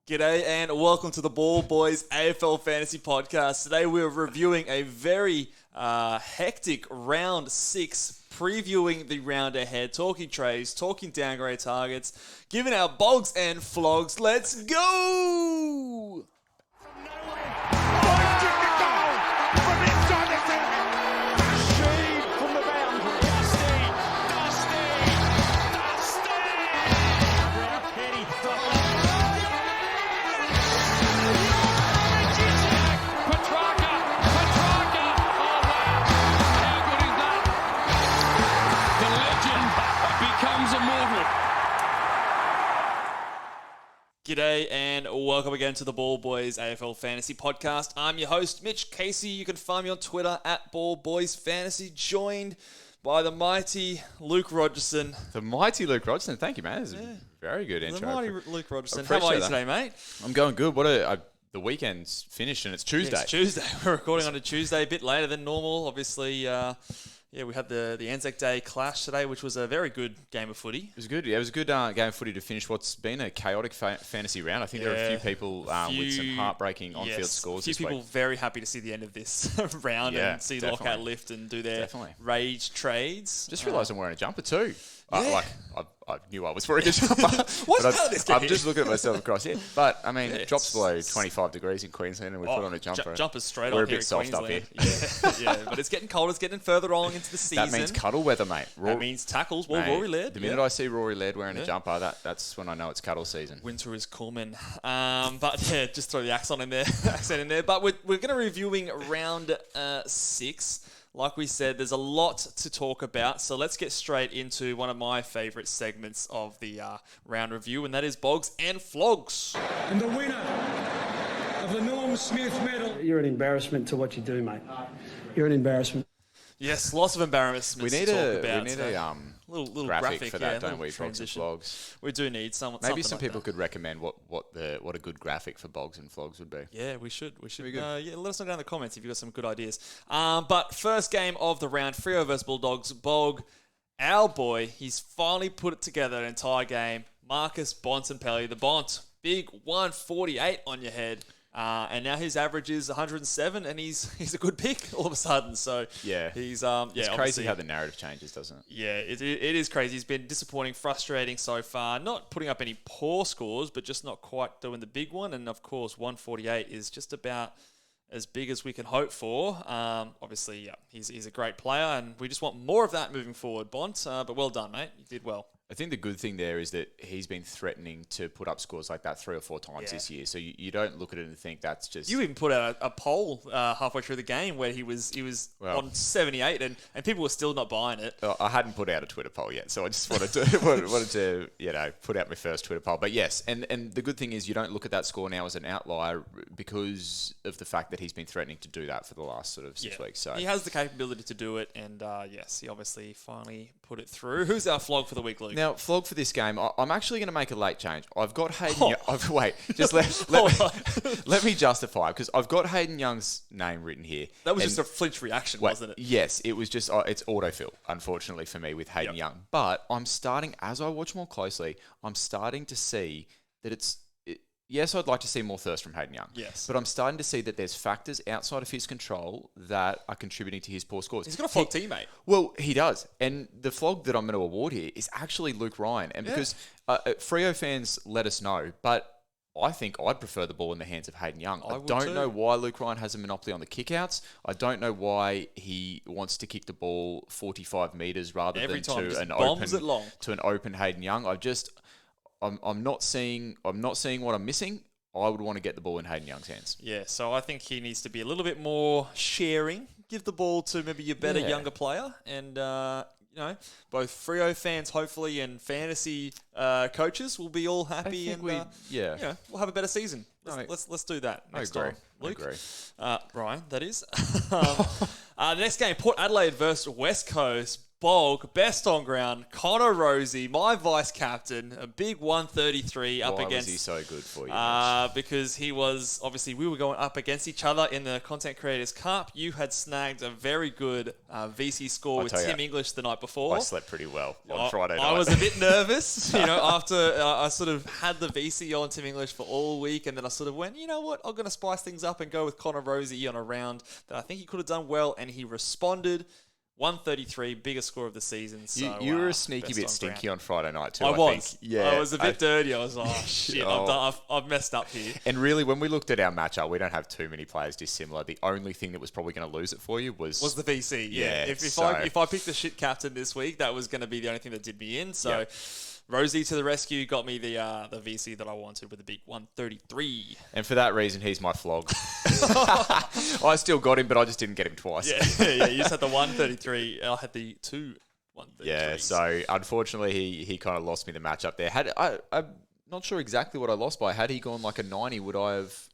G'day and welcome to the Ball Boys AFL Fantasy Podcast. Today we're reviewing a very hectic round 6, previewing the round ahead, talking trades, talking downgrade targets, giving our Bogs and Flogs. Let's go! G'day and welcome again to the Ball Boys AFL Fantasy Podcast. I'm your host, Mitch Casey. You can find me on Twitter at Ball Boys Fantasy, joined by the mighty Luke Rogerson. The mighty Luke Rogerson. Thank you, man. This is a very good intro. The mighty Luke Rogerson. How are you today, mate? I'm going good. The weekend's finished and it's Tuesday. It's Tuesday. We're recording on a Tuesday, a bit later than normal. Obviously, we had the Anzac Day clash today, which was a very good game of footy. It was good. Yeah, it was a good game of footy to finish what's been a chaotic fantasy round. I think there are a few people with some heartbreaking on-field scores this week. A few people very happy to see the end of this round and see Lockout lift and do their rage trades. Just realised I'm wearing a jumper too. I knew I was wearing a jumper. I'm just looking at myself across here. But, I mean, it drops below 25 degrees in Queensland and we put on a jumper. Jumpers straight We're on a bit soft up here. But it's getting cold. It's getting further along into the season. That means cuddle weather, mate. That means tackles. Well, Rory Laird. The minute I see Rory Laird wearing a jumper, that's when I know it's cuddle season. Winter is coming. Just throw the accent in there. But we're going to be reviewing round 6. Like we said, there's a lot to talk about, so let's get straight into one of my favourite segments of the round review, and that is Bogs and Flogs. And the winner of the Norm Smith medal. You're an embarrassment to what you do, mate. You're an embarrassment. Yes, lots of embarrassments to talk about. We need a little graphic for that, don't we, Bogs and Flogs? We do need some. Maybe some people could recommend what a good graphic for Bogs and Flogs would be. Yeah, we should. Let us know down in the comments if you've got some good ideas. But first game of the round, Frio versus Bulldogs. Bog, our boy, he's finally put it together an entire game. Marcus Bontempelli, the Bont, big 148 on your head. And now his average is 107, and he's a good pick all of a sudden. So he's it's crazy how the narrative changes, doesn't it? Yeah, it is crazy. He's been disappointing, frustrating so far. Not putting up any poor scores, but just not quite doing the big one. And of course, 148 is just about as big as we can hope for. Obviously, he's a great player, and we just want more of that moving forward, Bont. But well done, mate. You did well. I think the good thing there is that he's been threatening to put up scores like that 3 or 4 times this year. So you don't look at it and think that's just... You even put out a poll halfway through the game where he was on 78 and people were still not buying it. I hadn't put out a Twitter poll yet, so I just wanted to put out my first Twitter poll. But yes, and the good thing is you don't look at that score now as an outlier because of the fact that he's been threatening to do that for the last sort of 6 weeks. So he has the capability to do it, and he obviously finally put it through. Who's our flog for the week, Luke? Now, flog for this game, I'm actually going to make a late change. I've got Hayden Young. Wait, just let me justify, because I've got Hayden Young's name written here. That was just a flinch reaction, wasn't it? Yes, it was just, it's autofill, unfortunately for me, with Hayden Young. But I'm starting, as I watch more closely, I'm starting to see that yes, I'd like to see more thirst from Hayden Young. Yes. But I'm starting to see that there's factors outside of his control that are contributing to his poor scores. He's got a flog teammate. Well, he does. And the flog that I'm going to award here is actually Luke Ryan. And because Frio fans let us know, but I think I'd prefer the ball in the hands of Hayden Young. I don't know why Luke Ryan has a monopoly on the kickouts. I don't know why he wants to kick the ball 45 metres rather than to an open Hayden Young. I'm not seeing what I'm missing. I would want to get the ball in Hayden Young's hands. Yeah, so I think he needs to be a little bit more sharing. Give the ball to maybe your better younger player, and both Frio fans hopefully and fantasy coaches will be all happy, and we'll have a better season. Let's do that next time. Luke, I agree. Brian, that is. The next game, Port Adelaide versus West Coast. Bog, best on ground, Connor Rosie, my vice captain, a big 133 up Why against. Was he so good for you? Because he was obviously we were going up against each other in the Content Creators Cup. You had snagged a very good VC score with Tim English the night before. I slept pretty well on Friday night. I was a bit nervous, after I sort of had the VC on Tim English for all week, and then I sort of went, you know what, I'm going to spice things up and go with Connor Rosie on a round that I think he could have done well, and he responded. 133, biggest score of the season. So, you were a sneaky bit stinky on Friday night too. I think. Yeah, I was a bit dirty. I was like, oh shit, I've messed up here. And really, when we looked at our matchup, we don't have too many players dissimilar. The only thing that was probably going to lose it for you was the VC. Yeah, if I picked the shit captain this week, that was going to be the only thing that did me in. So. Yep. Rosie to the rescue, got me the VC that I wanted with the big 133. And for that reason, he's my flog. I still got him, but I just didn't get him twice. Yeah, you just had the 133. I had the two 133s. Yeah, so unfortunately, he kind of lost me the matchup there. I'm not sure exactly what I lost by. Had he gone like a 90, would I have...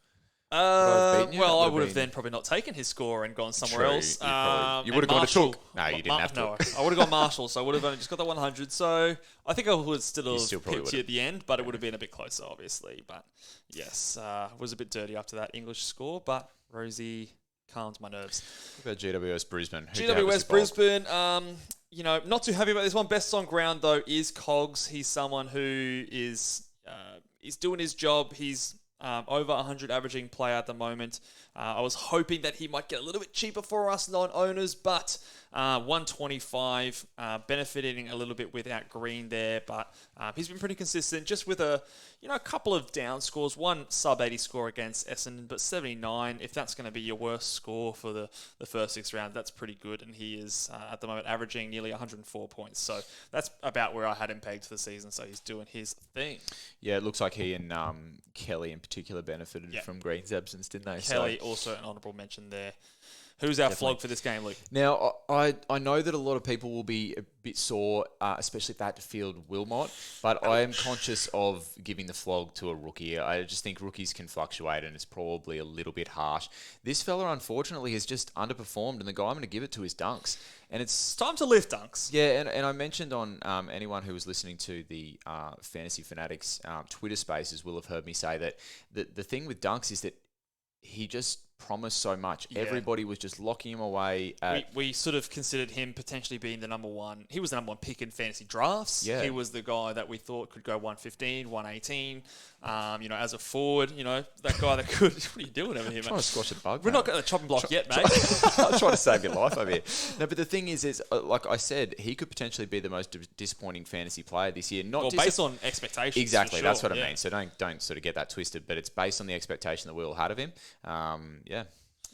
Well, I would have then probably not taken his score and gone somewhere else. You would have gone to Took. No, you didn't have to. No, I would have gone Marshall, so I would have only just got the 100. So I think I would still have picked you at the end, but it would have been a bit closer, obviously. But yes, was a bit dirty after that English score, but Rosie calmed my nerves. What about GWS Brisbane? GWS Brisbane, not too happy about this one. Best on ground, though, is Cogs. He's someone who is doing his job. He's over 100 averaging player at the moment. I was hoping that he might get a little bit cheaper for us non-owners, but 125, benefiting a little bit without Green there, but he's been pretty consistent, just with a couple of down scores, one sub-80 score against Essendon, but 79, if that's going to be your worst score for the first 6 rounds, that's pretty good, and he is, at the moment, averaging nearly 104 points, so that's about where I had him pegged for the season, so he's doing his thing. Yeah, it looks like he and Kelly in particular benefited from Green's absence, didn't they? Kelly, also an honourable mention there. Who's our flog for this game, Luke? Now, I know that a lot of people will be a bit sore, especially if they had to field Wilmot, but I am conscious of giving the flog to a rookie. I just think rookies can fluctuate, and it's probably a little bit harsh. This fella, unfortunately, has just underperformed, and the guy I'm going to give it to is Dunks. And it's time to lift Dunks. Yeah, and I mentioned on anyone who was listening to the Fantasy Fanatics Twitter spaces will have heard me say that the thing with Dunks is that he just promised so much. Yeah. Everybody was just locking him away. We sort of considered him potentially being the number one. He was the number one pick in fantasy drafts. Yeah. He was the guy that we thought could go 115, 118. As a forward, that guy that could. What are you doing over here, mate? Trying to squash a bug. We're not at the chopping block yet, mate. I'm trying to save your life over here. No, but the thing is like I said, he could potentially be the most disappointing fantasy player this year. Based on expectations. Exactly, that's what I mean. So don't sort of get that twisted. But it's based on the expectation that we all had of him.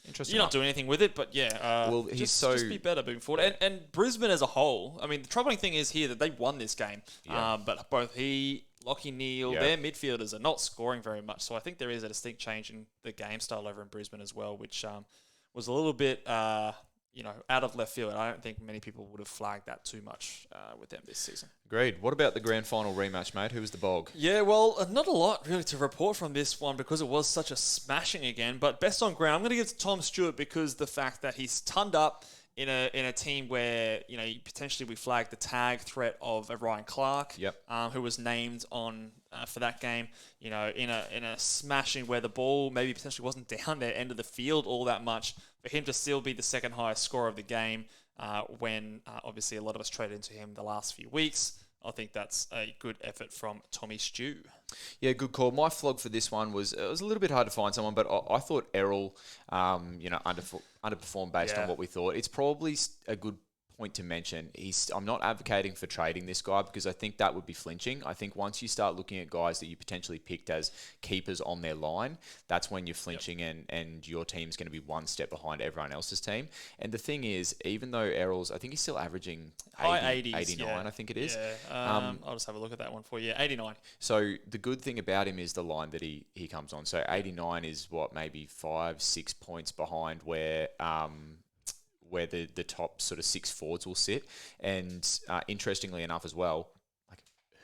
Interesting. You're not doing anything with it, but just be better moving forward. And Brisbane as a whole, I mean, the troubling thing is here that they won this game, but both Lockie Neal, their midfielders are not scoring very much. So I think there is a distinct change in the game style over in Brisbane as well, which was a little bit, out of left field. I don't think many people would have flagged that too much with them this season. Agreed. What about the grand final rematch, mate? Who was the Bog? Yeah, well, not a lot really to report from this one because it was such a smashing again. But best on ground, I'm going to give it to Tom Stewart because the fact that he's turned up in a team where potentially we flagged the tag threat of Ryan Clark, who was named on for that game. In a smashing where the ball maybe potentially wasn't down their end of the field all that much, for him to still be the second highest scorer of the game when obviously a lot of us traded into him the last few weeks. I think that's a good effort from Tommy Stew. Yeah, good call. My flog for this one was, it was a little bit hard to find someone, but I thought Errol, underperformed based on what we thought. It's probably a good point to mention. I'm not advocating for trading this guy because I think that would be flinching. I think once you start looking at guys that you potentially picked as keepers on their line, that's when you're flinching and your team's going to be one step behind everyone else's team. And the thing is, even though Errol's, I think he's still averaging high 80s, 89, I think it is. Yeah. I'll just have a look at that one for you. 89. So the good thing about him is the line that he comes on. So 89 is maybe 5-6 points behind where the top sort of 6 forwards will sit. And interestingly enough as well,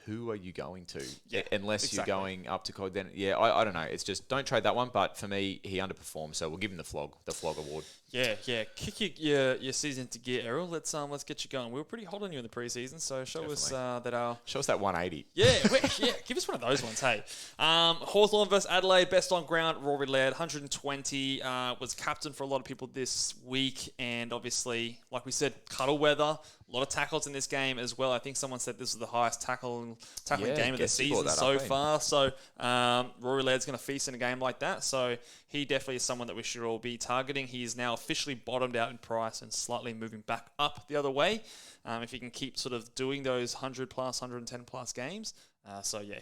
who are you going to? Yeah, Unless exactly. you're going up to Collingwood. Then, yeah, I don't know. It's just don't trade that one. But for me, he underperformed, so we'll give him the flog award. Yeah. Kick your season to gear, Errol. Let's get you going. We were pretty hot on you in the preseason, so show us that 180. Yeah, give us one of those ones. Hey, Hawthorn versus Adelaide, best on ground. Rory Laird, 120, was captain for a lot of people this week, and obviously, like we said, cuddle weather. A lot of tackles in this game as well. I think someone said this was the highest tackling game of the season so far. So Rory Laird's going to feast in a game like that. So he definitely is someone that we should all be targeting. He is now officially bottomed out in price and slightly moving back up the other way. If he can keep sort of doing those 100 plus, 110 plus games.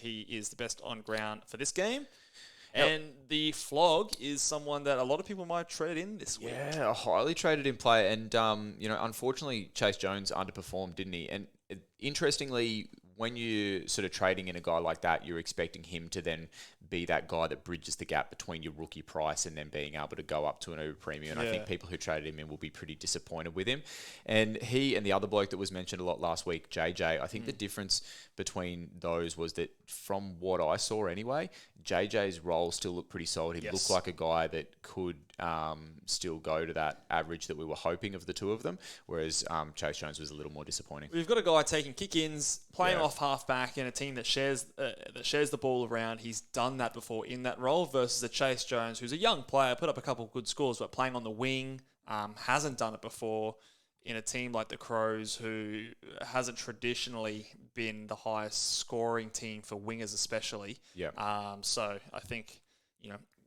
He is the best on ground for this game. And the flog is someone that a lot of people might trade in this week. Yeah, a highly traded in player. And, unfortunately, Chase Jones underperformed, didn't he? And interestingly, when you're sort of trading in a guy like that, you're expecting him to then be that guy that bridges the gap between your rookie price and then being able to go up to an Uber premium. And I think people who traded him in will be pretty disappointed with him. And he and the other bloke that was mentioned a lot last week, JJ, I think the difference between those was that from what I saw anyway, JJ's role still looked pretty solid. He looked like a guy that could still go to that average that we were hoping of the two of them, whereas Chase Jones was a little more disappointing. We've got a guy taking kick-ins, playing off half-back in a team that shares the ball around. He's done that before in that role versus a Chase Jones, who's a young player, put up a couple of good scores, but playing on the wing, hasn't done it before in a team like the Crows, who hasn't traditionally been the highest scoring team for wingers especially. So I think,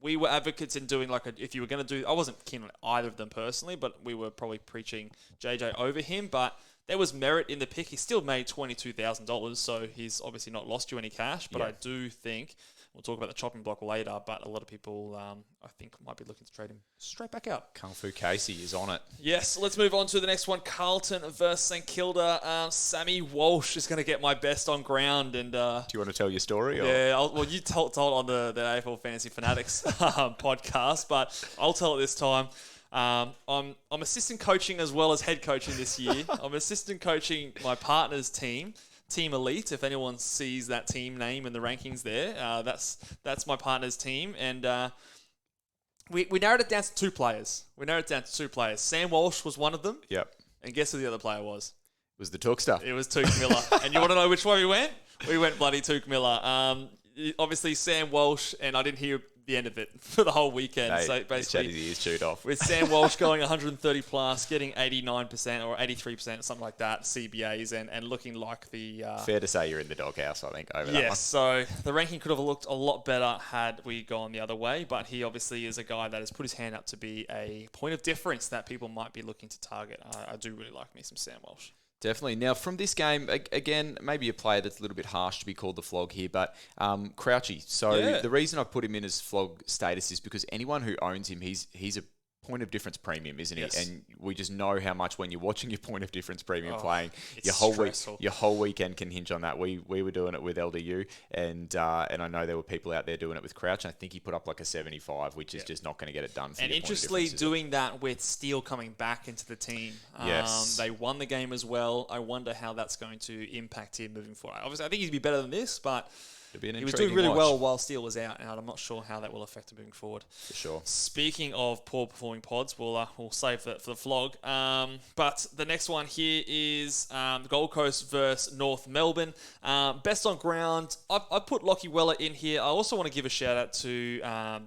we were advocates in doing if you were going to do, I wasn't keen on either of them personally, but we were probably preaching JJ over him, but there was merit in the pick. He still made $22,000, so he's obviously not lost you any cash, but I do think, we'll talk about the chopping block later, but a lot of people, I think, might be looking to trade him straight back out. Kung Fu Casey is on it. Yes, let's move on to the next one. Carlton versus St Kilda. Sammy Walsh is going to get my best on ground. And do you want to tell your story? Or? Yeah, you told on the AFL Fantasy Fanatics podcast, but I'll tell it this time. I'm assistant coaching as well as head coaching this year. I'm assistant coaching my partner's team. Team Elite, if anyone sees that team name in the rankings there, that's my partner's team, and we narrowed it down to two players. Sam Walsh was one of them. Yep. And guess who the other player was? It was the Tookster. It was Took Miller. And you want to know which way we went? We went bloody Took Miller. Obviously Sam Walsh, and I didn't hear the end of it for the whole weekend. So basically, his ears chewed off. With Sam Walsh going 130 plus, getting 89% or 83%, something like that, CBAs, and looking like the... Fair to say you're in the doghouse, I think, over that one. Yes, so the ranking could have looked a lot better had we gone the other way, but he obviously is a guy that has put his hand up to be a point of difference that people might be looking to target. I do really like me some Sam Walsh. Definitely. Now, from this game, again, maybe a player that's a little bit harsh to be called the flog here, but Crouchy. So the reason I've put him in as flog status is because anyone who owns him, he's a point of difference premium, isn't he? Yes. And we just know how much when you're watching your point of difference premium playing, it's your whole weekend can hinge on that. We were doing it with LDU, and I know there were people out there doing it with Crouch. And I think he put up like a 75, which is just not going to get it done. For and interestingly, doing that with Steele coming back into the team. Yes, they won the game as well. I wonder how that's going to impact him moving forward. Obviously, I think he'd be better than this, but. He was doing really well while Steele was out, and I'm not sure how that will affect him moving forward. For sure. Speaking of poor performing pods, we'll save that for the vlog. But the next one here is the Gold Coast versus North Melbourne. Best on ground. I put Lockie Weller in here. I also want to give a shout out to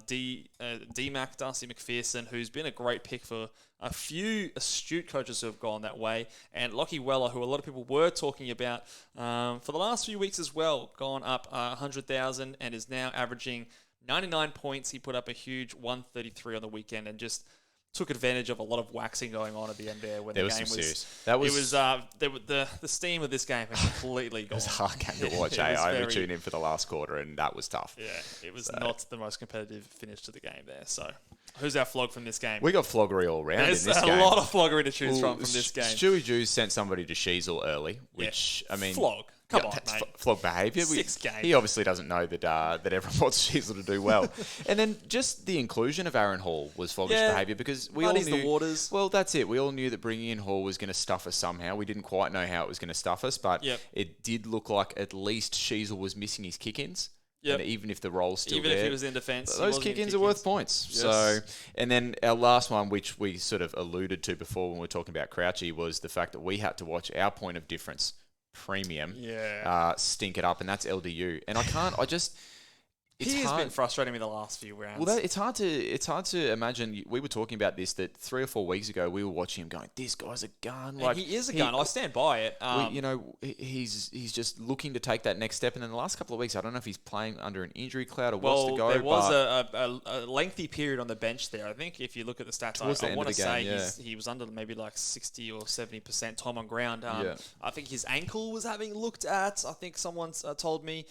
D-Mac, Darcy McPherson, who's been a great pick for a few astute coaches who have gone that way, and Lockie Weller, who a lot of people were talking about for the last few weeks as well, gone up 100,000 and is now averaging 99 points. He put up a huge 133 on the weekend and just took advantage of a lot of waxing going on at the end there when the game was. The steam of this game had completely gone. It was a hard game to watch. I only tuned in for the last quarter, and that was tough. Yeah, it was not the most competitive finish to the game there. So Who's our flog from this game? We got floggery all round There's in this game. a lot of floggery to choose from this game. Stewie Jews sent somebody to Sheezel early, which, I mean... Flog. Come on, mate. Flog behaviour. 6 games. He obviously doesn't know that everyone wants Sheezel to do well. And then just the inclusion of Aaron Hall was floggish behaviour because we all knew... the waters. Well, that's it. We all knew that bringing in Hall was going to stuff us somehow. We didn't quite know how it was going to stuff us, but it did look like at least Sheezel was missing his kick-ins. Yep. And even if the role's still there. Even if he was in defence. Those kick-ins are worth points. Yes. So, and then our last one, which we sort of alluded to before when we were talking about Crouchy, was the fact that we had to watch our point of difference premium stink it up, and that's LDU. And He's been frustrating me the last few rounds. Well, it's hard to imagine. We were talking about this that 3 or 4 weeks ago. We were watching him going, "This guy's a gun." Like, he is a gun. I stand by it. He's just looking to take that next step. And in the last couple of weeks, I don't know if he's playing under an injury cloud or what's to go. There was a lengthy period on the bench there. I think if you look at the stats, I want to say he was under maybe like 60 or 70% time on ground. I think his ankle was having looked at. I think someone's told me.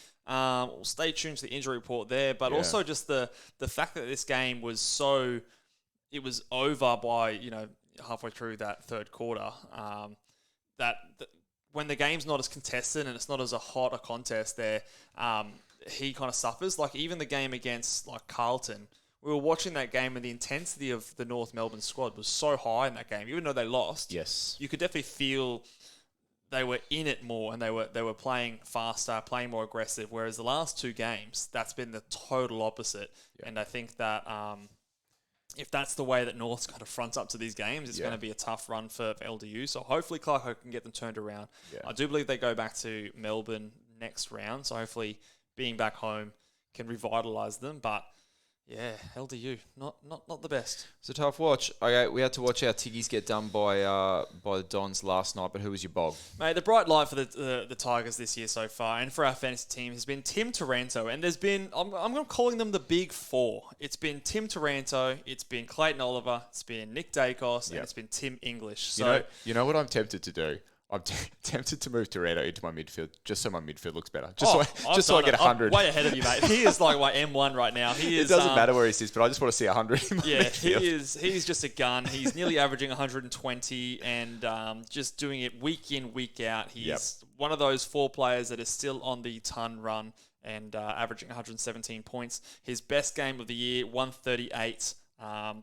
Stay tuned to the injury report there, but also just the fact that this game was it was over by halfway through that third quarter. That when the game's not as contested and it's not as hot a contest there, he kind of suffers. Like even the game against like Carlton, we were watching that game and the intensity of the North Melbourne squad was so high in that game, even though they lost. Yes, you could definitely feel. They were in it more and they were playing faster, playing more aggressive. Whereas the last 2 games, that's been the total opposite. Yeah. And I think that if that's the way that North's kind of fronts up to these games, it's going to be a tough run for LDU. So hopefully Clarko can get them turned around. Yeah. I do believe they go back to Melbourne next round. So hopefully being back home can revitalise them. But yeah, LDU, not the best. It's a tough watch. Okay, we had to watch our Tiggies get done by the Dons last night, but who was your bog? Mate, the bright light for the Tigers this year so far, and for our fantasy team, has been Tim Taranto, and there's been, I'm calling them the big 4. It's been Tim Taranto, it's been Clayton Oliver, it's been Nick Dacos, and it's been Tim English. So you know what I'm tempted to do? I'm tempted to move Taranto into my midfield just so my midfield looks better. Just so I get 100. I'm way ahead of you, mate. He is like my M1 right now. It doesn't matter where he sits, but I just want to see 100 in my midfield. He's just a gun. He's nearly averaging 120 and just doing it week in, week out. He's one of those 4 players that is still on the ton run and averaging 117 points. His best game of the year, 138.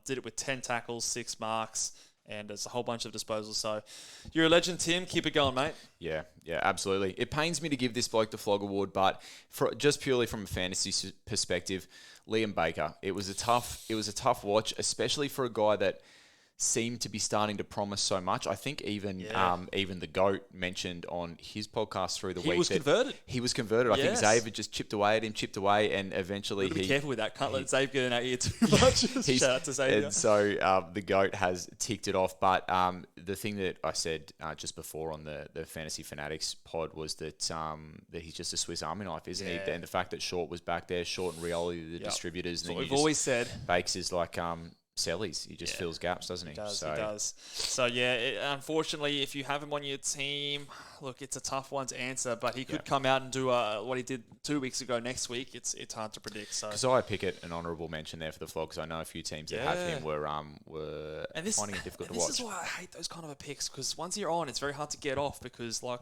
Did it with 10 tackles, 6 marks. And there's a whole bunch of disposals. So you're a legend, Tim. Keep it going, mate. Yeah, absolutely. It pains me to give this bloke the Flog Award, but just purely from a fantasy perspective, Liam Baker. It was a tough watch, especially for a guy that seemed to be starting to promise so much. I think even the GOAT mentioned on his podcast through the week that he was converted. I think Xavier just chipped away, and eventually be careful with that. Can't let Xavier get in our ear too much. Shout out to Xavier. And so the GOAT has ticked it off. But the thing that I said just before on the Fantasy Fanatics pod was that he's just a Swiss Army knife, isn't he? And the fact that Short was back there, Short and Rioli, the distributors. That's what we've always said. Bakes is like... Sellies. He just fills gaps, doesn't he? He does. So, unfortunately, if you have him on your team, look, it's a tough one to answer, but he could come out and do what he did 2 weeks ago next week. It's hard to predict. So, Kazai Pickett, an honourable mention there for the Flog, because I know a few teams that have him were finding it difficult to watch. This is why I hate those kind of picks, because once you're on, it's very hard to get off, because like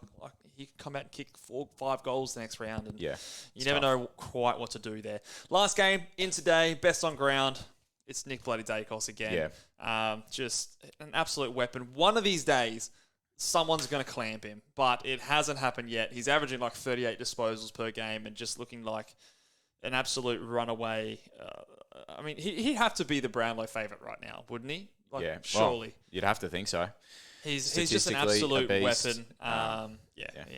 he could come out and kick 4-5 goals the next round, and you never know quite what to do there. Last game in today, best on ground. It's Nick bloody Dacos again. Yeah. Just an absolute weapon. One of these days, someone's going to clamp him, but it hasn't happened yet. He's averaging like 38 disposals per game and just looking like an absolute runaway. I mean, he'd have to be the Brownlow favourite right now, wouldn't he? Surely. Well, you'd have to think so. He's just an absolute weapon. And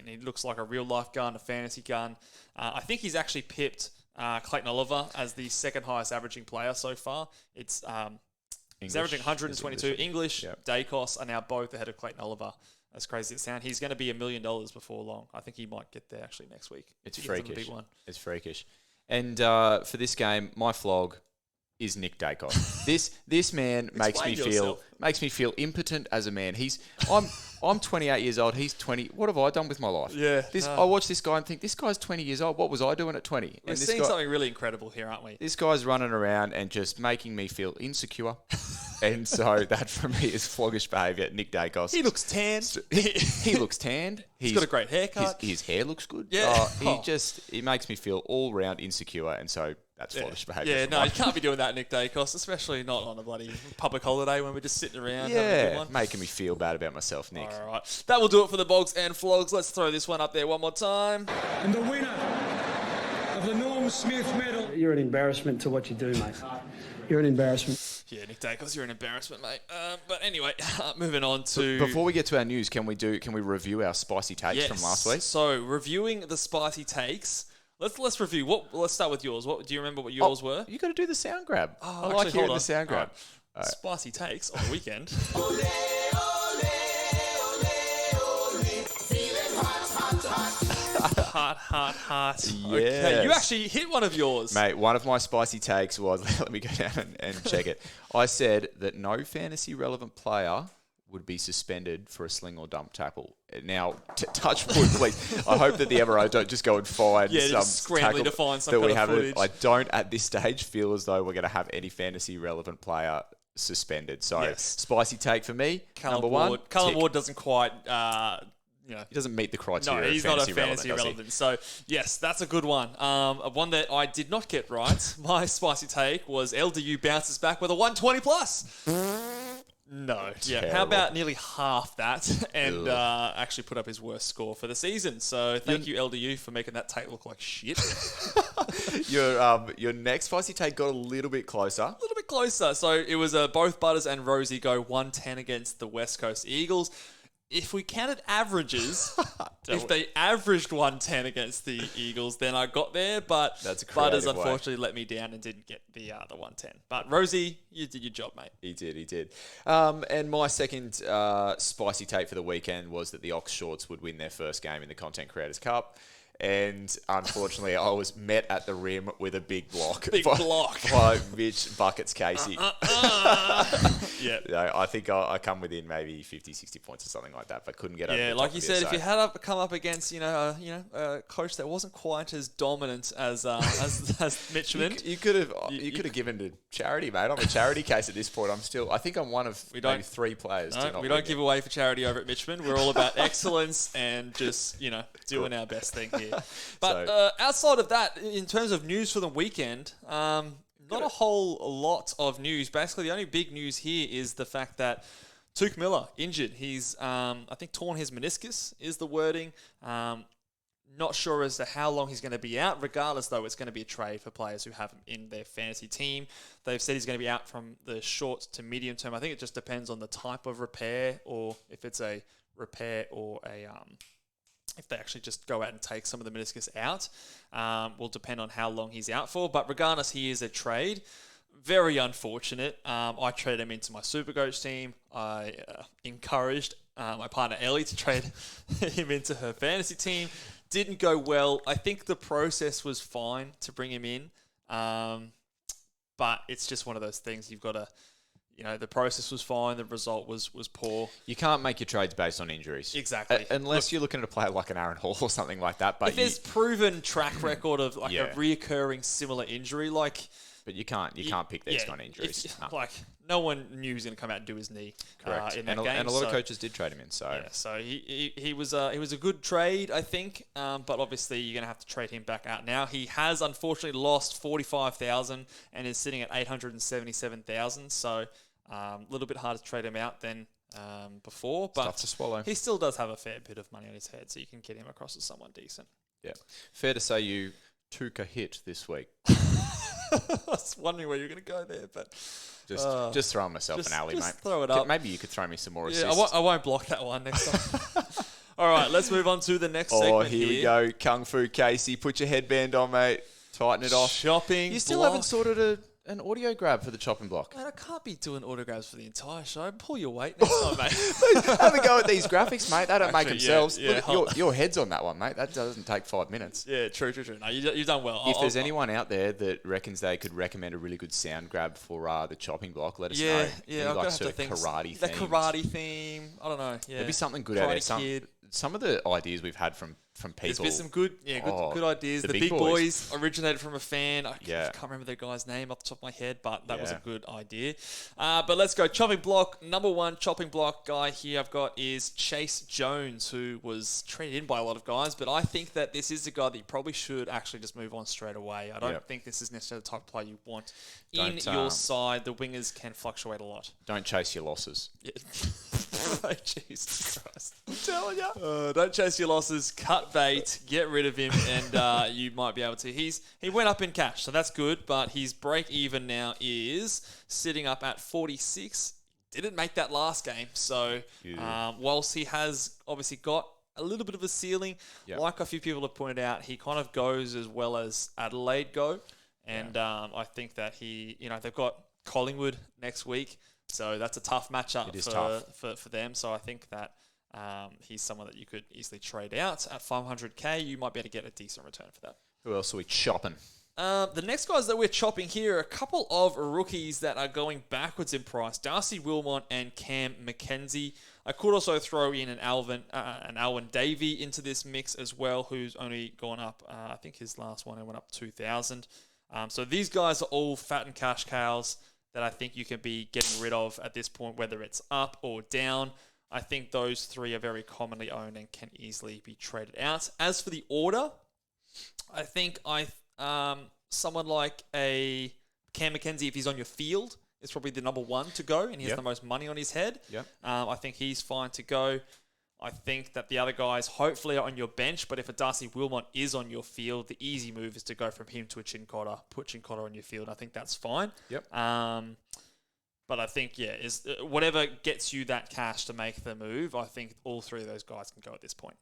he looks like a real-life gun, a fantasy gun. I think he's actually pipped... Clayton Oliver as the second highest averaging player so far. He's averaging 122. English, Dacos are now both ahead of Clayton Oliver. As crazy as it sounds, he's going to be $1 million before long. I think he might get there actually next week. It's freakish. Big one. It's freakish. And for this game, my flog is Nick Dacos. This man makes me feel impotent as a man. I'm 28 years old. He's 20. What have I done with my life? Yeah. I watch this guy and think, this guy's 20 years old. What was I doing at 20? We're seeing something really incredible here, aren't we? This guy's running around and just making me feel insecure. And so that for me is floggish behaviour. Nick Dacos. He looks tanned. He looks tanned. He's got a great haircut. His hair looks good. Yeah. He makes me feel all round insecure, and so that's floggish behaviour. Yeah, no, you can't be doing that, Nick Dacos, especially not on a bloody public holiday when we're just sitting around having a good one. Making me feel bad about myself, Nick. All right. That will do it for the Bogs and Flogs. Let's throw this one up there one more time. And the winner of the Norm Smith medal. You're an embarrassment to what you do, mate. You're an embarrassment. Yeah, Nick Dacos, you're an embarrassment, mate. But anyway, moving on to... Before we get to our news, can we review our spicy takes from last week? So, reviewing the spicy takes... Let's review. Let's start with yours. What do you remember what yours were? You got to do the sound grab. Oh, I like hearing the sound grab. Right. Spicy takes on the weekend. Heart. Yes. Okay, you actually hit one of yours. Mate, one of my spicy takes was, let me go down and check it. I said that no fantasy relevant player would be suspended for a sling or dump tackle. Now, touch wood, please. I hope that the MRO don't just go and find some scrambling to find some that kind we of haven't. footage. I don't at this stage feel as though we're going to have any fantasy relevant player suspended. So, spicy take for me. Number one, Cullen Ward doesn't quite... he doesn't meet the criteria. No, he's of not a fantasy fantasy relevant. So, yes, that's a good one. One that I did not get right. My spicy take was LDU bounces back with a 120 plus. No. Yeah. Terrible. How about nearly half that and actually put up his worst score for the season? So, thank you, LDU, for making that take look like shit. Your next spicy take got a little bit closer. A little bit closer. So, it was both Butters and Rosie go 110 against the West Coast Eagles. If we counted averages, if they averaged 110 against the Eagles, then I got there. But That's a Butters creative way. unfortunately let me down and didn't get the 110. But Rosie, you did your job, mate. He did. And my second spicy take for the weekend was that the Ox Shorts would win their first game in the Content Creators Cup. And unfortunately, I was met at the rim with a big block. By Mitch Buckets Casey. Yeah. I think I come within maybe 50, 60 points or something like that, but couldn't get over the Yeah, top like you of said, it, if you had come up against a coach that wasn't quite as dominant as Richmond, you could have given to charity, mate. I'm a charity case at this point. I think I'm one of maybe three players. We don't give away for charity over at Richmond. We're all about excellence and just doing our best thing here. But outside of that, in terms of news for the weekend, not a whole lot of news. Basically, the only big news here is the fact that Tuke Miller, injured. He's, I think, torn his meniscus is the wording. Not sure as to how long he's going to be out. Regardless, though, it's going to be a trade for players who have him in their fantasy team. They've said he's going to be out from the short to medium term. I think it just depends on the type of repair or if it's a repair or if they actually just go out and take some of the meniscus out, will depend on how long he's out for. But regardless, he is a trade. Very unfortunate. I traded him into my Supercoach team. I encouraged my partner Ellie to trade him into her fantasy team. Didn't go well. I think the process was fine to bring him in. But it's just one of those things you've got to... the process was fine. The result was poor. You can't make your trades based on injuries. Exactly. Unless you're looking at a player like an Aaron Hall or something like that. But if there's proven track record of a reoccurring similar injury, But you can't pick these kind of injuries. No one knew he was going to come out and do his knee. Correct. In that game. And a lot of coaches did trade him in. So he was a good trade, I think. But obviously you're going to have to trade him back out now. He has unfortunately lost 45,000 and is sitting at 877,000. So a little bit harder to trade him out than before. But tough to swallow. He still does have a fair bit of money on his head, so you can get him across as someone decent. Yeah. Fair to say you took a hit this week. I was wondering where you were going to go there, but... Just throwing myself an alley, mate. Throw it up. Maybe you could throw me some more assists. Yeah, I won't block that one next time. All right, let's move on to the next segment here we go. Kung Fu Casey, put your headband on, mate. Tighten it off. Shopping You still block. haven't sorted an audio grab for the chopping block. Man, I can't be doing autographs for the entire show. Pull your weight next time, mate. Have a go at these graphics, mate. They don't make themselves. Yeah. Look, your head's on that one, mate. That doesn't take 5 minutes. Yeah, true. No, you've done well. If there's anyone out there that reckons they could recommend a really good sound grab for the chopping block, let us know. Yeah, Maybe I've got to think karate the themes. karate theme. I don't know. Yeah, There'd be something good Karate out there. Kid. Some of the ideas we've had from people. There's been some good ideas. The Big Boys Boys originated from a fan. I can't remember the guy's name off the top of my head, but that was a good idea. But let's go. Chopping block. Number one chopping block guy here I've got is Chase Jones, who was traded in by a lot of guys, but I think that this is the guy that you probably should actually just move on straight away. I don't think this is necessarily the type of player you want in your side. The wingers can fluctuate a lot. Don't chase your losses. Yeah. Oh, Jesus Christ. I'm telling you. Don't chase your losses. Cut bait. Get rid of him, and you might be able to. He went up in cash, so that's good, but his break even now is sitting up at 46. Didn't make that last game, so whilst he has obviously got a little bit of a ceiling, like a few people have pointed out, he kind of goes as well as Adelaide go, and I think that they've got Collingwood next week. So that's a tough matchup for them. So I think that he's someone that you could easily trade out at 500k. You might be able to get a decent return for that. Who else are we chopping? The next guys that we're chopping here are a couple of rookies that are going backwards in price. Darcy Wilmot and Cam McKenzie. I could also throw in an Alwyn Davey into this mix as well, who's only gone up. I think his last one went up 2,000. So these guys are all fat and cash cows that I think you can be getting rid of at this point, whether it's up or down. I think those three are very commonly owned and can easily be traded out. As for the order, I think someone like a Cam McKenzie, if he's on your field, is probably the number one to go, and he has the most money on his head. I think he's fine to go. I think that the other guys hopefully are on your bench, but if a Darcy Wilmot is on your field, the easy move is to go from him to a Chincotta, put Chincotta on your field. I think that's fine. But I think, is whatever gets you that cash to make the move, I think all three of those guys can go at this point.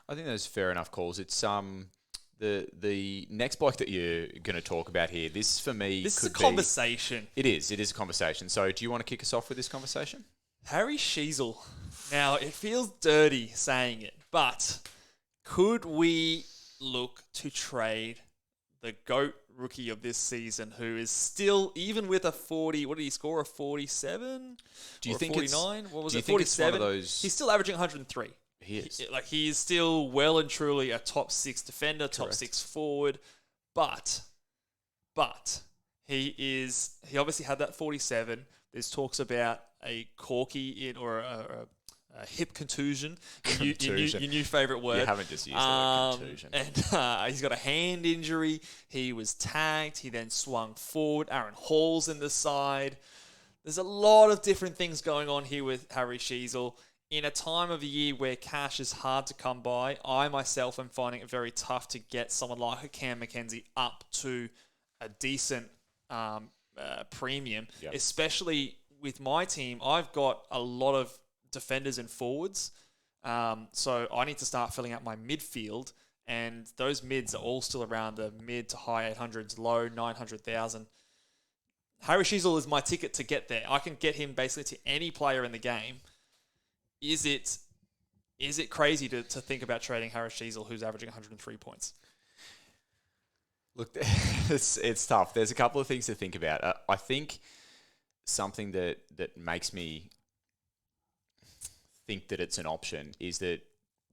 I think those are fair enough calls. It's the next bloke that you're going to talk about here, this for me This is a conversation. It is a conversation. So do you want to kick us off with this conversation? Harry Sheezel. Now, it feels dirty saying it, but could we look to trade the GOAT rookie of this season, who is still, even with a 40, what did he score, a 47? Do you or think 49? What was do you it, think it's 47? one of those... He's still averaging 103. He is. He is still well and truly a top 6 defender, top 6 forward, but he obviously had that 47. There's talks about a corky or a hip contusion. Your new favourite word. You haven't just used the word contusion. And he's got a hand injury. He was tagged. He then swung forward. Aaron Hall's in the side. There's a lot of different things going on here with Harry Sheezel. In a time of the year where cash is hard to come by, I myself am finding it very tough to get someone like a Cam McKenzie up to a decent premium, especially with my team. I've got a lot of defenders and forwards, so I need to start filling out my midfield, and those mids are all still around the mid to high 800s, low 900,000. Harry Sheezel is my ticket to get there. I can get him basically to any player in the game. Is it crazy to think about trading Harry Sheezel, who's averaging 103 points? Look, it's tough. There's a couple of things to think about. I think something that makes me think that it's an option is that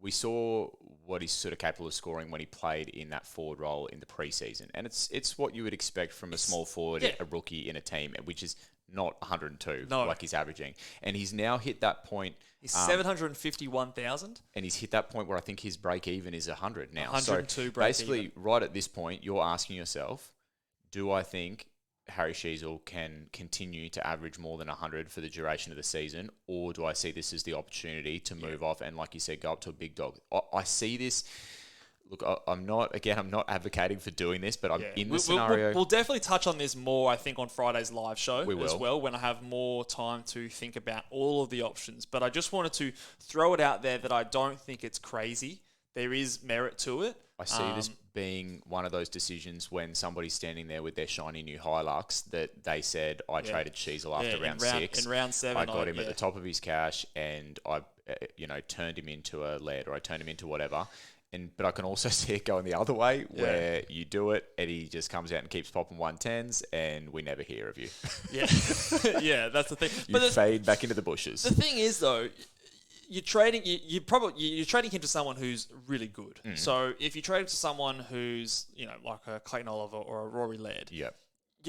we saw what he's sort of capable of scoring when he played in that forward role in the preseason. And it's what you would expect from a small forward, a rookie in a team, which is not 102 like he's averaging. And he's now hit that point. He's 751,000. And he's hit that point where I think his break even is 100 now. 102 so break basically, even. Right at this point, you're asking yourself, do I think Harry Sheezel can continue to average more than 100 for the duration of the season, or do I see this as the opportunity to move off and, like you said, go up to a big dog? I see this. Look, I'm not advocating for doing this, but I'm in the scenario. We'll definitely touch on this more, I think, on Friday's live show as well, when I have more time to think about all of the options. But I just wanted to throw it out there that I don't think it's crazy there is merit to it. I see this being one of those decisions when somebody's standing there with their shiny new Hilux that they said, I traded Sheezel after round 6. In round 7. I got him at the top of his cash and I, turned him into a lead or I turned him into whatever. But I can also see it going the other way where you do it and he just comes out and keeps popping 110s and we never hear of you. Yeah, yeah, that's the thing. You fade back into the bushes. The thing is, though, you're trading him to someone who's really good. So if you trade him to someone who's like a Clayton Oliver or a Rory Laird, you're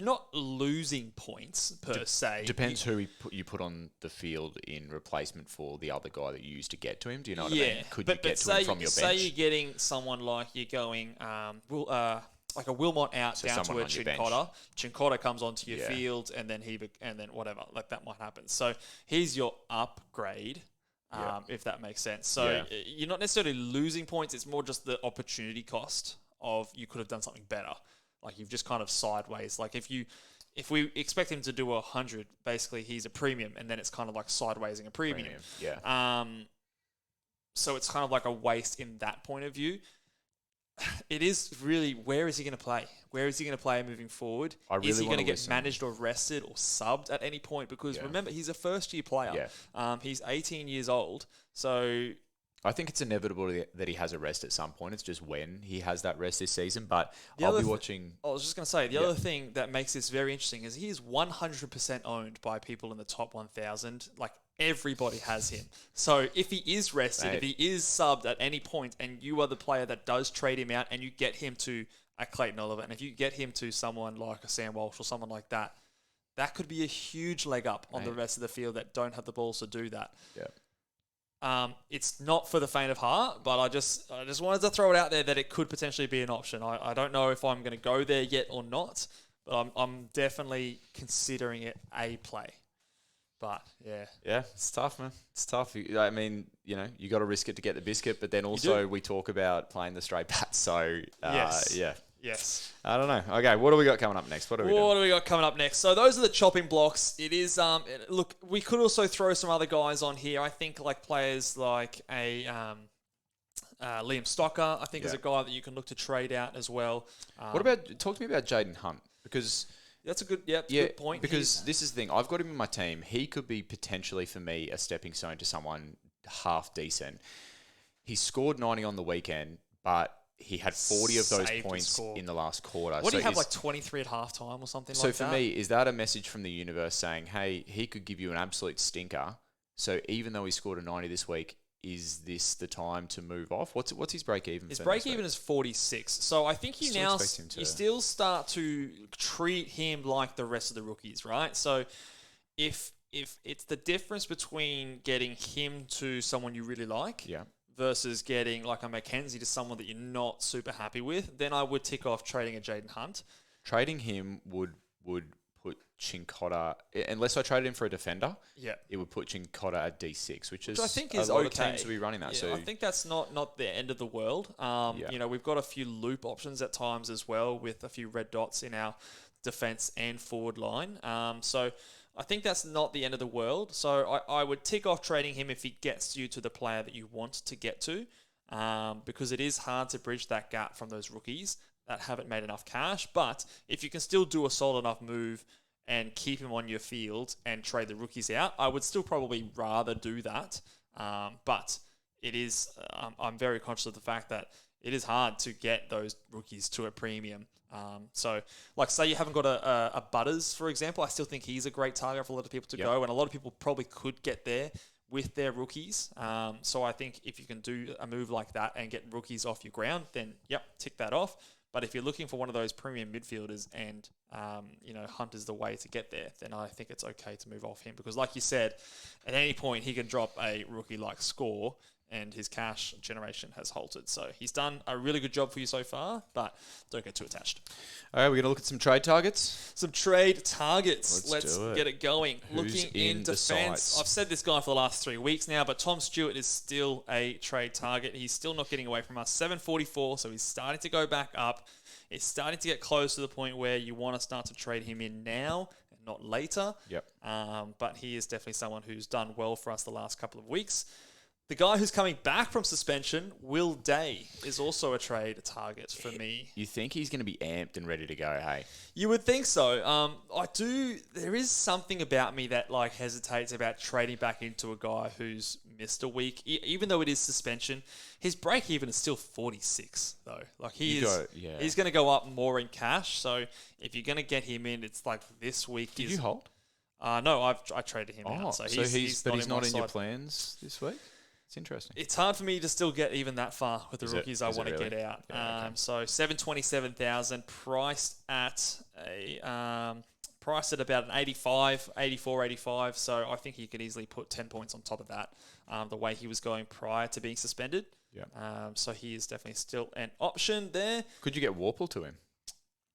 not losing points per se. Depends who you put on the field in replacement for the other guy that you used to get to him. Do you know what I mean? Could you get to him from your bench? Say you're getting someone like you're going like a Wilmot out down to a Chincotta. Chincotta comes onto your field and then whatever. Like that might happen. So he's your upgrade. If that makes sense. So you're not necessarily losing points. It's more just the opportunity cost of you could have done something better. Like you've just kind of sideways. Like if we expect him to do 100, basically he's a premium, and then it's kind of like sidewaysing a premium. So it's kind of like a waste in that point of view. It is really, where is he going to play? Where is he going to play moving forward? Is he going to get managed or rested or subbed at any point? Because remember, he's a first-year player. He's 18 years old. So I think it's inevitable that he has a rest at some point. It's just when he has that rest this season. But I'll be watching. I was just going to say, the other thing that makes this very interesting is he is 100% owned by people in the top 1,000. Like, everybody has him. So if he is rested, if he is subbed at any point, and you are the player that does trade him out and you get him to a Clayton Oliver, and if you get him to someone like a Sam Walsh or someone like that, that could be a huge leg up on the rest of the field that don't have the balls to do that. It's not for the faint of heart, but I just wanted to throw it out there that it could potentially be an option. I don't know if I'm going to go there yet or not, but I'm definitely considering it a play. But it's tough, man. It's tough. I mean, you got to risk it to get the biscuit, but then also we talk about playing the straight bat. So Yes. I don't know. Okay, what do we got coming up next? What do we got coming up next? So those are the chopping blocks. It is look, we could also throw some other guys on here. I think like players like a Liam Stocker, I think is a guy that you can look to trade out as well. Talk to me about Jaden Hunt, because that's a good point. Because this is the thing. I've got him in my team. He could be potentially, for me, a stepping stone to someone half decent. He scored 90 on the weekend, but he had 40 of those points in the last quarter. What do you have, like 23 at halftime or something like that? So for me, is that a message from the universe saying, hey, he could give you an absolute stinker, so even though he scored a 90 this week, is this the time to move off? What's his break-even? His break-even is 46. So I think you still start to treat him like the rest of the rookies, right? So if it's the difference between getting him to someone you really like versus getting like a Mackenzie to someone that you're not super happy with, then I would tick off trading a Jaden Hunt. Trading him would put Chincotta, unless I traded him for a defender, it would put Chincotta at D6, which I think is a lot of teams to be running that. So I think that's not the end of the world. We've got a few loop options at times as well, with a few red dots in our defense and forward line. So I think that's not the end of the world. So I would tick off trading him if he gets you to the player that you want to get to, because it is hard to bridge that gap from those rookies that haven't made enough cash. But if you can still do a solid enough move and keep him on your field and trade the rookies out, I would still probably rather do that. But it is, I'm very conscious of the fact that it is hard to get those rookies to a premium. So, like, say you haven't got a Butters, for example, I still think he's a great target for a lot of people to go, and a lot of people probably could get there with their rookies. So I think if you can do a move like that and get rookies off your ground, then, tick that off. But if you're looking for one of those premium midfielders and, Hunt is the way to get there, then I think it's okay to move off him. Because like you said, at any point he can drop a rookie-like score and his cash generation has halted. So he's done a really good job for you so far, but don't get too attached. All right, we're going to look at some trade targets. Let's get it going. Looking in defence. I've said this guy for the last 3 weeks now, but Tom Stewart is still a trade target. He's still not getting away from us. 744, so he's starting to go back up. It's starting to get close to the point where you want to start to trade him in now and not later. Yep. But he is definitely someone who's done well for us the last couple of weeks. The guy who's coming back from suspension, Will Day, is also a trade target for me. You think he's going to be amped and ready to go, hey? You would think so. There is something about me that like hesitates about trading back into a guy who's missed a week, even though it is suspension. His break even is still 46 though. Like he's going to go up more in cash. So if you're going to get him in, it's like this week. Did you hold? No, I traded him out. So he's not in your plans this week. It's interesting. It's hard for me to still get even that far with the rookies I want to get out. Yeah, okay. So 727,000 priced at about an 84, 85. So I think he could easily put 10 points on top of that. The way he was going prior to being suspended. Yeah. So he is definitely still an option there. Could you get Warple to him?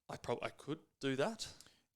I could do that.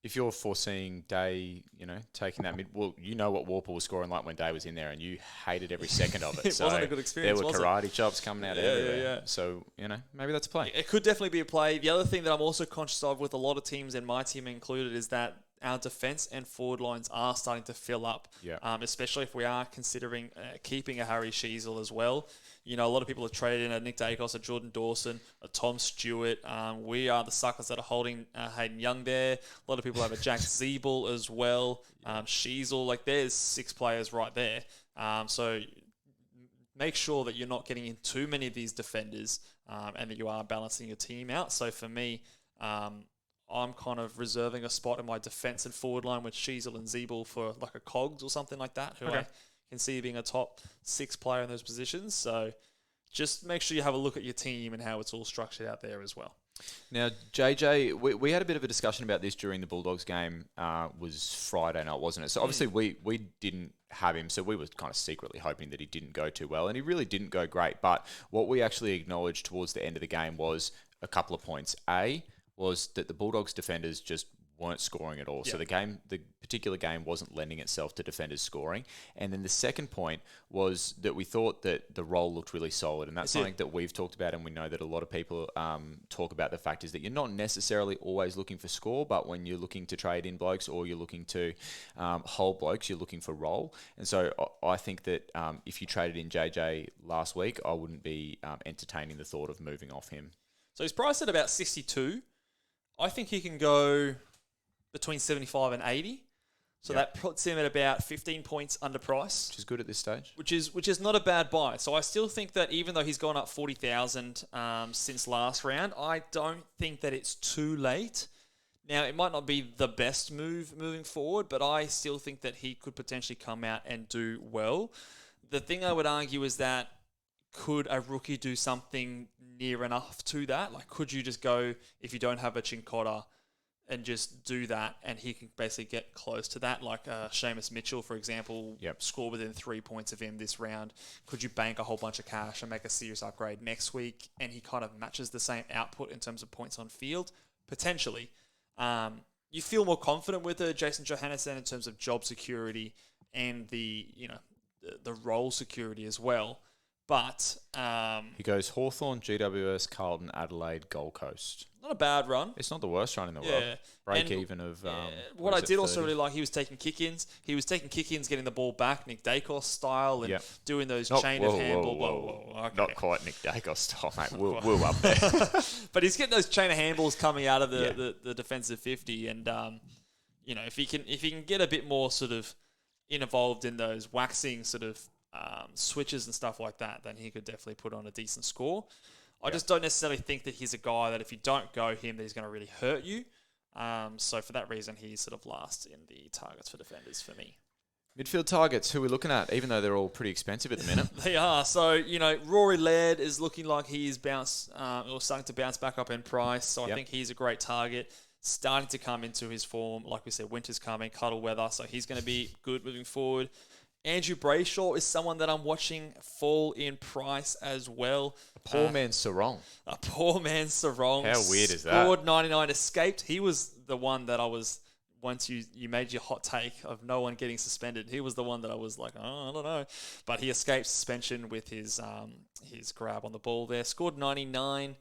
If you're foreseeing Day, taking that what Warple was scoring like when Day was in there, and you hated every second of it. It wasn't a good experience. There were karate chops coming out everywhere. Yeah. So maybe that's a play. It could definitely be a play. The other thing that I'm also conscious of with a lot of teams, and my team included, is that our defence and forward lines are starting to fill up. Yeah. Especially if we are considering keeping a Harry Sheezel as well. A lot of people have traded in a Nick Dacos, a Jordan Dawson, a Tom Stewart. We are the suckers that are holding Hayden Young there. A lot of people have a Jack Zeeble as well. Sheezel, like there's 6 players right there. So make sure that you're not getting in too many of these defenders and that you are balancing your team out. So for me, I'm kind of reserving a spot in my defence and forward line with Sheezel and Zeeble for like a Cogs or something like that, who I can see being a top 6 player in those positions. So just make sure you have a look at your team and how it's all structured out there as well. Now, JJ, we had a bit of a discussion about this during the Bulldogs game. Was Friday night, wasn't it? So obviously we didn't have him, so we were kind of secretly hoping that he didn't go too well, and he really didn't go great. But what we actually acknowledged towards the end of the game was a couple of points. Was that the Bulldogs defenders just weren't scoring at all. Yep. So the particular game wasn't lending itself to defenders scoring. And then the second point was that we thought that the role looked really solid. And that's something that we've talked about, and we know that a lot of people talk about. The fact is that you're not necessarily always looking for score, but when you're looking to trade in blokes or you're looking to hold blokes, you're looking for role. And so I think that if you traded in JJ last week, I wouldn't be entertaining the thought of moving off him. So he's priced at about 62. I think he can go between 75 and 80. So that puts him at about 15 points underpriced. Which is good at this stage. Which is not a bad buy. So I still think that even though he's gone up 40,000 since last round, I don't think that it's too late. Now, it might not be the best move moving forward, but I still think that he could potentially come out and do well. The thing I would argue is that could a rookie do something near enough to that? Like, could you just go, if you don't have a Chincotta, and just do that, and he can basically get close to that? Like Seamus Mitchell, for example, score within 3 points of him this round. Could you bank a whole bunch of cash and make a serious upgrade next week, and he kind of matches the same output in terms of points on field? Potentially. You feel more confident with Jason Johannesson in terms of job security and the role security as well. But he goes Hawthorn, GWS, Carlton, Adelaide, Gold Coast. Not a bad run. It's not the worst run in the world. Break even of... what I did also really like, he was taking kick-ins. He was taking kick-ins, getting the ball back, Nick Dacos style, and doing those chain of handball. Whoa. Okay. Not quite Nick Dacos style, mate. We'll up there. But he's getting those chain of handballs coming out of the defensive 50, and if he can get a bit more sort of involved in those waxing sort of switches and stuff like that, then he could definitely put on a decent score. I just don't necessarily think that he's a guy that if you don't go him, that he's going to really hurt you. So for that reason, he's sort of last in the targets for defenders for me. Midfield targets, who we're looking at, even though they're all pretty expensive at the minute. They are. So, Rory Laird is looking like he's starting to bounce back up in price. So I think he's a great target. Starting to come into his form. Like we said, winter's coming, cuddle weather. So he's going to be good moving forward. Andrew Brayshaw is someone that I'm watching fall in price as well. A poor man's Sarong. A poor man's Sarong. How weird is that? Scored 99, escaped. He was the one that I was, once you made your hot take of no one getting suspended, he was the one that I was like, I don't know. But he escaped suspension with his grab on the ball there. Scored 99.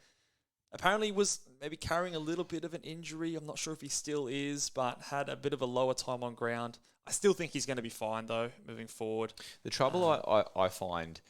Apparently was maybe carrying a little bit of an injury. I'm not sure if he still is, but had a bit of a lower time on ground. I still think he's going to be fine, though, moving forward. The trouble I find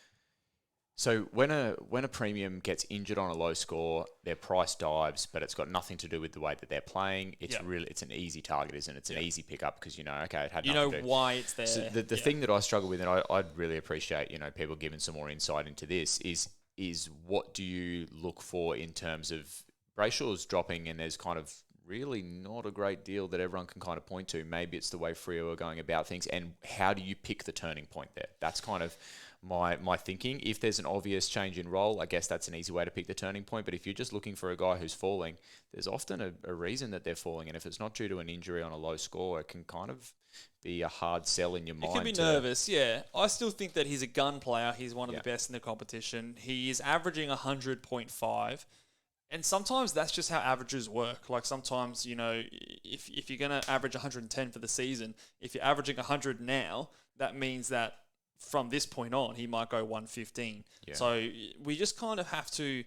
So when a premium gets injured on a low score, their price dives, but it's got nothing to do with the way that they're playing. It's it's an easy target, isn't it? It's an easy pickup because it had nothing to do. Why it's there. So the thing that I struggle with, and I'd really appreciate people giving some more insight into this, is what do you look for in terms of Brayshaw's dropping, and there's kind of really not a great deal that everyone can kind of point to. Maybe it's the way Frio are going about things, and how do you pick the turning point there? That's kind of my thinking. If there's an obvious change in role, I guess that's an easy way to pick the turning point. But if you're just looking for a guy who's falling, there's often a reason that they're falling. And if it's not due to an injury on a low score, it can kind of be a hard sell in your mind. It can be nervous, yeah. I still think that he's a gun player. He's one of the best in the competition. He is averaging 100.5. And sometimes that's just how averages work. Like sometimes, if you're going to average 110 for the season, if you're averaging 100 now, that means that from this point on, he might go 115. Yeah. So we just kind of have to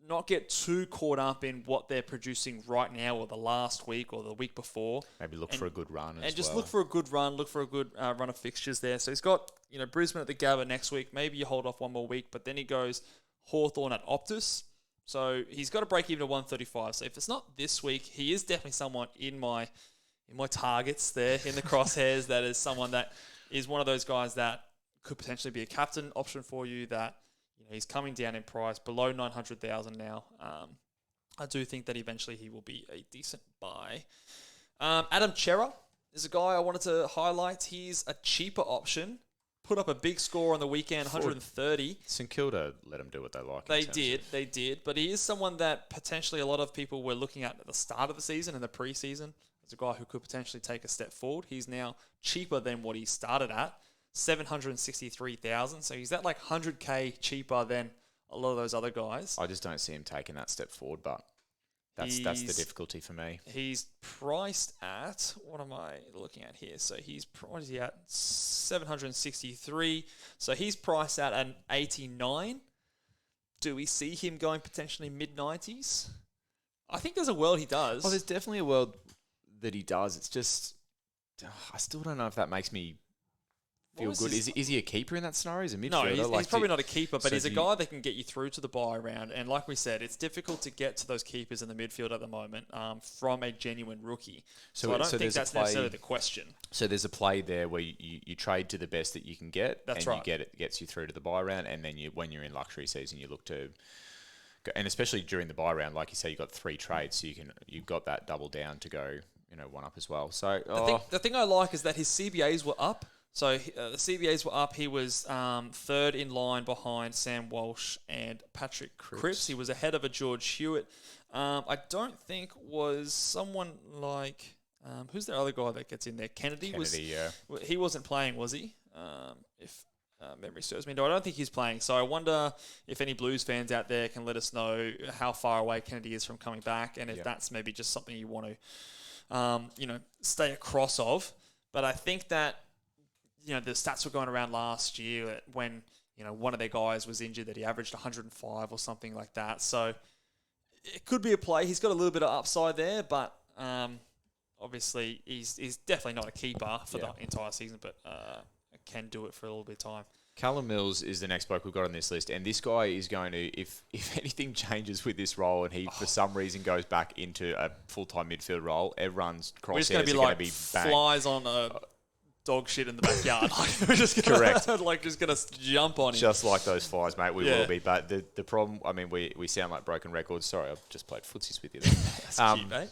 not get too caught up in what they're producing right now or the last week or the week before. Maybe look for a good run and just look for a good run, look for a good run of fixtures there. So he's got, Brisbane at the Gabba next week. Maybe you hold off one more week, but then he goes Hawthorn at Optus. So he's got to break even to 135. So if it's not this week, he is definitely someone in my targets there, in the crosshairs. That is someone that is one of those guys that could potentially be a captain option for you. That he's coming down in price, below 900,000 now. I do think that eventually he will be a decent buy. Adam Chera is a guy I wanted to highlight. He's a cheaper option. Put up a big score on the weekend, 130. St Kilda let them do what they like. They did. But he is someone that potentially a lot of people were looking at the start of the season and the preseason as a guy who could potentially take a step forward. He's now cheaper than what he started at, 763,000. So he's at like 100K cheaper than a lot of those other guys. I just don't see him taking that step forward, but that's the difficulty for me. He's priced at, what am I looking at here? So he's priced at 763. So he's priced at an 89. Do we see him going potentially mid-90s? I think there's a world he does. Oh, there's definitely a world that he does. It's just, I still don't know if that makes me feel good. Is he a keeper in that scenario? Is he a midfielder? No, he's probably not a keeper, but he's a guy that can get you through to the buy round. And like we said, it's difficult to get to those keepers in the midfield at the moment from a genuine rookie. So I don't think that's necessarily the question. So there's a play there where you trade to the best that you can get. That's right. It gets you through to the buy round. And then when you're in luxury season, you look to... And especially during the buy round, like you say, you've got 3 trades, so you've got that double down to go, one up as well. So the thing I like is that his CBAs were up. So the CBAs were up. He was third in line behind Sam Walsh and Patrick Cripps. He was ahead of a George Hewitt. I don't think was someone like... who's the other guy that gets in there? Kennedy, yeah. He wasn't playing, was he? If memory serves me. No, I don't think he's playing. So I wonder if any Blues fans out there can let us know how far away Kennedy is from coming back, and if that's maybe just something you want to, stay across of. But I think that, the stats were going around last year when, one of their guys was injured that he averaged 105 or something like that. So it could be a play. He's got a little bit of upside there, but obviously he's definitely not a keeper for the entire season, but can do it for a little bit of time. Callum Mills is the next bloke we've got on this list, and this guy is going to, if anything changes with this role and he, for some reason, goes back into a full-time midfield role, everyone's crosshairs are going to be bang. Flies on a dog shit in the backyard. We're just gonna, correct. Just going to jump on him. Just like those flies, mate, we will be. But the problem, we sound like broken records. Sorry, I've just played footsies with you there. That's cute, mate.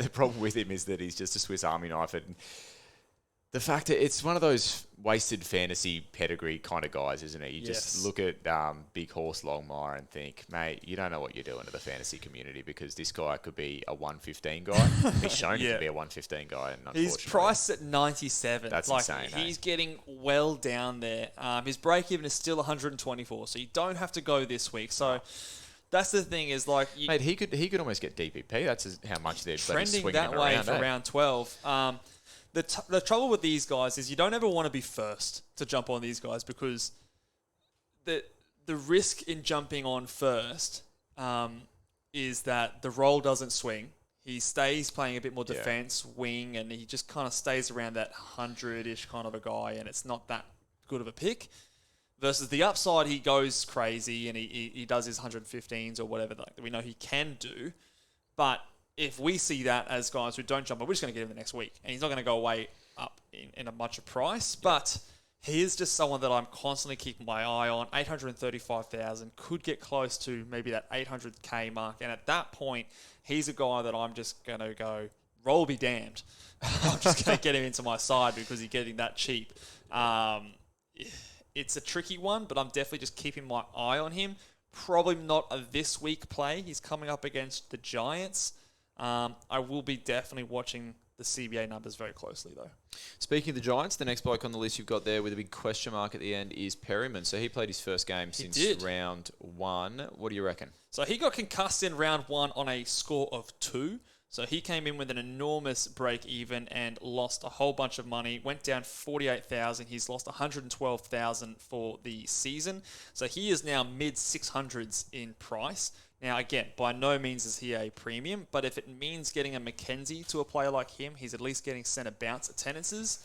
The problem with him is that he's just a Swiss Army knife, and the fact that it's one of those wasted fantasy pedigree kind of guys, isn't it? You just look at Big Horse Longmire and think, mate, you don't know what you're doing to the fantasy community, because this guy could be a 115 guy. He's shown he can be a 115 guy. And he's priced at 97. That's insane. He's getting well down there. His break-even is still 124, so you don't have to go this week. So that's the thing is mate, he could almost get DPP. That's how much they're trending that way for round 12. The trouble with these guys is you don't ever want to be first to jump on these guys, because the risk in jumping on first is that the role doesn't swing. He stays playing a bit more defense, wing, and he just kind of stays around that 100-ish kind of a guy, and it's not that good of a pick. versus the upside, he goes crazy and he does his 115s or whatever that we know he can do. But if we see that as guys who don't jump up, we're just going to get him the next week. And he's not going to go away up in a much of price. But he is just someone that I'm constantly keeping my eye on. 835,000 could get close to maybe that 800k mark. And at that point, he's a guy that I'm just going to go, roll be damned. I'm just going to get him into my side because he's getting that cheap. It's a tricky one, but I'm definitely just keeping my eye on him. Probably not a this week play. He's coming up against the Giants. I will be definitely watching the CBA numbers very closely, though. Speaking of the Giants, the next bloke on the list you've got there with a big question mark at the end is Perryman. So he played his first game since round 1. What do you reckon? So he got concussed in round 1 on a score of 2. So he came in with an enormous break even and lost a whole bunch of money. Went down 48,000. He's lost 112,000 for the season. So he is now mid 600s in price. Now, again, by no means is he a premium, but if it means getting a McKenzie to a player like him, he's at least getting centre bounce attendances.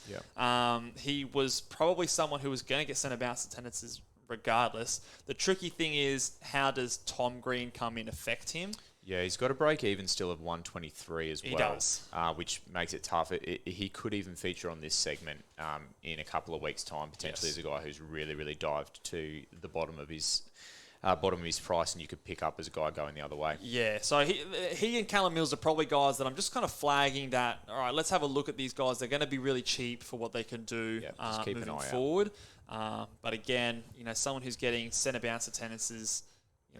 He was probably someone who was going to get centre bounce attendances regardless. The tricky thing is, how does Tom Green come in affect him? Yeah, he's got a break even still of 123 as well. He does. Which makes it tough. He could even feature on this segment in a couple of weeks' time, potentially as a guy who's really, really dived to the bottom of his price, and you could pick up as a guy going the other way. Yeah, so he and Callum Mills are probably guys that I'm just kind of flagging that, all right, let's have a look at these guys. They're going to be really cheap for what they can do moving forward. But again, someone who's getting centre bounce attendances,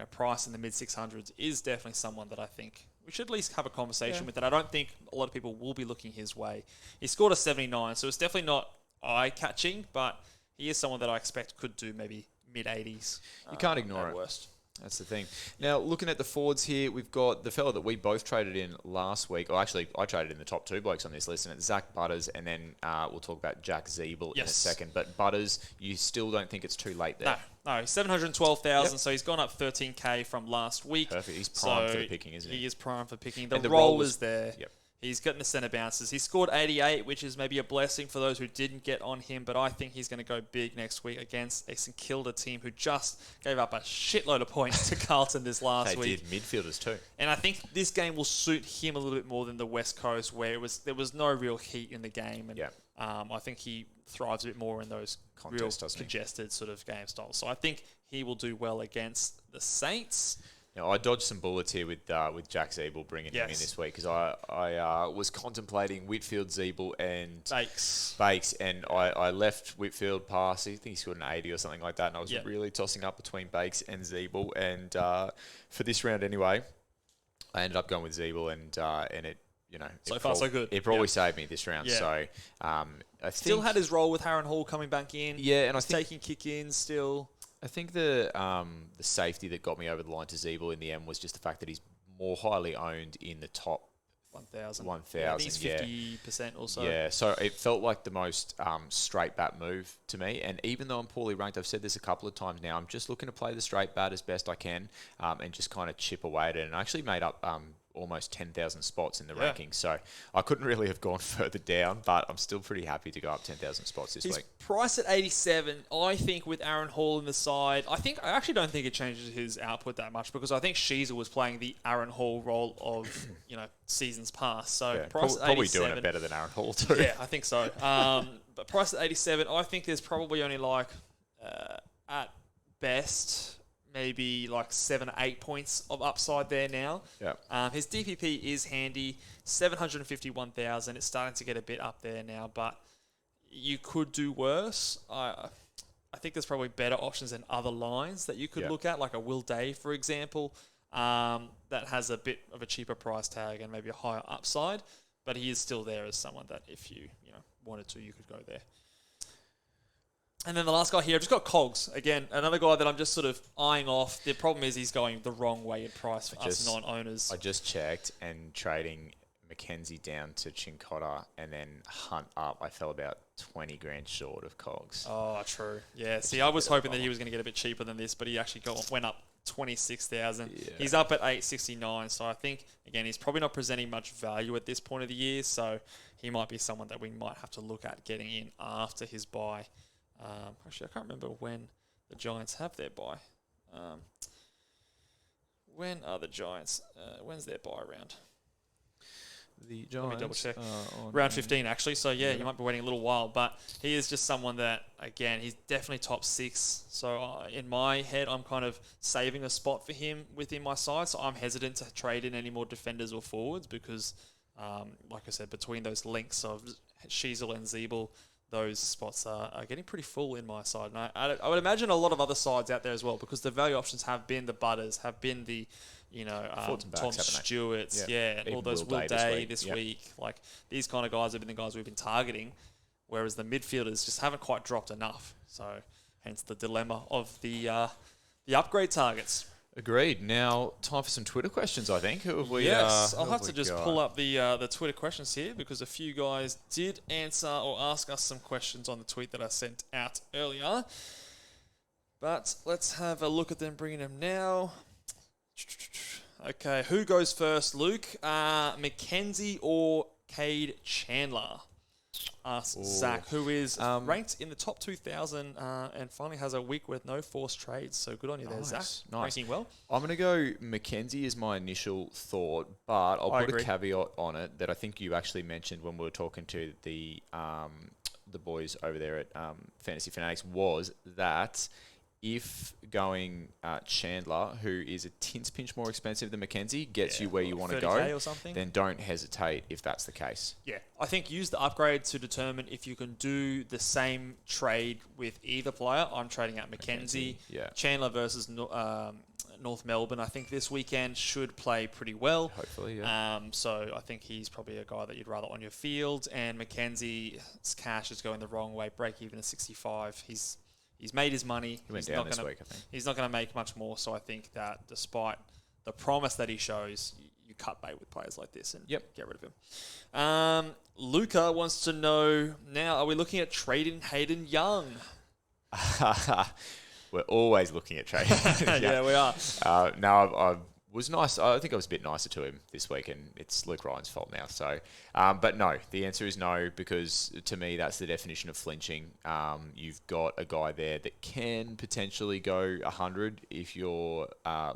price in the mid 600s is definitely someone that I think we should at least have a conversation with. And I don't think a lot of people will be looking his way. He scored a 79, so it's definitely not eye-catching, but he is someone that I expect could do maybe mid-80s. You can't ignore it. Worst. That's the thing. Now, looking at the forwards here, we've got the fella that we both traded in last week. Or actually, I traded in the top 2 blokes on this list, and it's Zach Butters, and then we'll talk about Jack Sheezel in a second. But Butters, you still don't think it's too late there? No, 712,000, so he's gone up 13k from last week. Perfect. He's primed for the picking, isn't he? He is primed for picking. The role is there. Yep. He's getting the centre bounces. He scored 88, which is maybe a blessing for those who didn't get on him, but I think he's going to go big next week against a St Kilda team who just gave up a shitload of points to Carlton this last week. They did, midfielders too. And I think this game will suit him a little bit more than the West Coast, where there was no real heat in the game. And I think he thrives a bit more in those real congested sort of game styles. So I think he will do well against the Saints. Now, I dodged some bullets here with Jack Sheezel bringing him in this week because I was contemplating Whitfield, Sheezel and Bakes, and I left Whitfield past. I think he scored an 80 or something like that, and I was really tossing up between Bakes and Sheezel. And for this round anyway, I ended up going with Sheezel, and it so far so good. It probably saved me this round. So I still had his role with Harron Hall coming back in. Yeah, and I think taking kick-ins still. I think the safety that got me over the line to Sheezel in the end was just the fact that he's more highly owned in the top 1,000. I think he's 50% or so. Yeah, so it felt like the most straight bat move to me. And even though I'm poorly ranked, I've said this a couple of times now, I'm just looking to play the straight bat as best I can and just kind of chip away at it. And I actually made up almost 10,000 spots in the rankings. So I couldn't really have gone further down, but I'm still pretty happy to go up 10,000 spots this week. His price at 87, I think with Aaron Hall in the side, I actually don't think it changes his output that much because I think Sheezel was playing the Aaron Hall role of, seasons past. So price at 87, probably doing it better than Aaron Hall too. Yeah, I think so. But price at 87, I think there's probably only at best, maybe 7 or 8 points of upside there now. His DPP is handy, 751,000. It's starting to get a bit up there now, but you could do worse. I think there's probably better options than other lines that you could look at, like a Will Day, for example, that has a bit of a cheaper price tag and maybe a higher upside, but he is still there as someone that if you wanted to, you could go there. And then the last guy here, I've just got Cogs. Again, another guy that I'm just sort of eyeing off. The problem is he's going the wrong way in price for us non-owners. I just checked, and trading McKenzie down to Chincotta and then Hunt up, I fell about 20 grand short of Cogs. Oh, true. Yeah, see, I was hoping that he was going to get a bit cheaper than this, but he actually went up 26,000. Yeah. He's up at 869, so I think, again, he's probably not presenting much value at this point of the year, so he might be someone that we might have to look at getting in after his buy. Actually, I can't remember when the Giants have their bye. When are the Giants? When's their bye round? The Giants. Let me double check. Round 15, actually. So, yeah, you might be waiting a little while. But he is just someone that, again, he's definitely top 6. So, in my head, I'm kind of saving a spot for him within my side. So, I'm hesitant to trade in any more defenders or forwards because, like I said, between those links of Sheezel and Zeeble, those spots are getting pretty full in my side. And I would imagine a lot of other sides out there as well because the value options have been the Butters, have been the, Tom Stewart's, and all those Will Day this week. Like, these kind of guys have been the guys we've been targeting, whereas the midfielders just haven't quite dropped enough. So, hence the dilemma of the upgrade targets. Agreed. Now, time for some Twitter questions, I think. Yes, I'll have to just pull up the Twitter questions here because a few guys did answer or ask us some questions on the tweet that I sent out earlier. But let's have a look at them, bringing them now. Okay, who goes first, Luke? Mackenzie or Cade Chandler? Asks Zach, who is ranked in the top 2,000 and finally has a week with no forced trades. So good on you there, Zach. Nice. Ranking well. I'm going to go Mackenzie is my initial thought, but I'll put a caveat on it that I think you actually mentioned when we were talking to the boys over there at Fantasy Fanatics was that if going Chandler, who is a tin's pinch more expensive than Mackenzie, gets you where you want to go, or something, then don't hesitate if that's the case. Yeah, I think use the upgrade to determine if you can do the same trade with either player. I'm trading out Mackenzie. Chandler versus North Melbourne, I think this weekend should play pretty well. Hopefully, yeah. So I think he's probably a guy that you'd rather on your field. And Mackenzie's cash is going the wrong way. Break even at 65. He's made his money. He went down this week, I think. He's not going to make much more. So I think that despite the promise that he shows, you cut bait with players like this and get rid of him. Luca wants to know, now, are we looking at trading Hayden Young? We're always looking at trading. Yeah, we are. I was nice. I think I was a bit nicer to him this week, and it's Luke Ryan's fault now. So, but no, the answer is no, because to me, that's the definition of flinching. You've got a guy there that can potentially go 100 if you're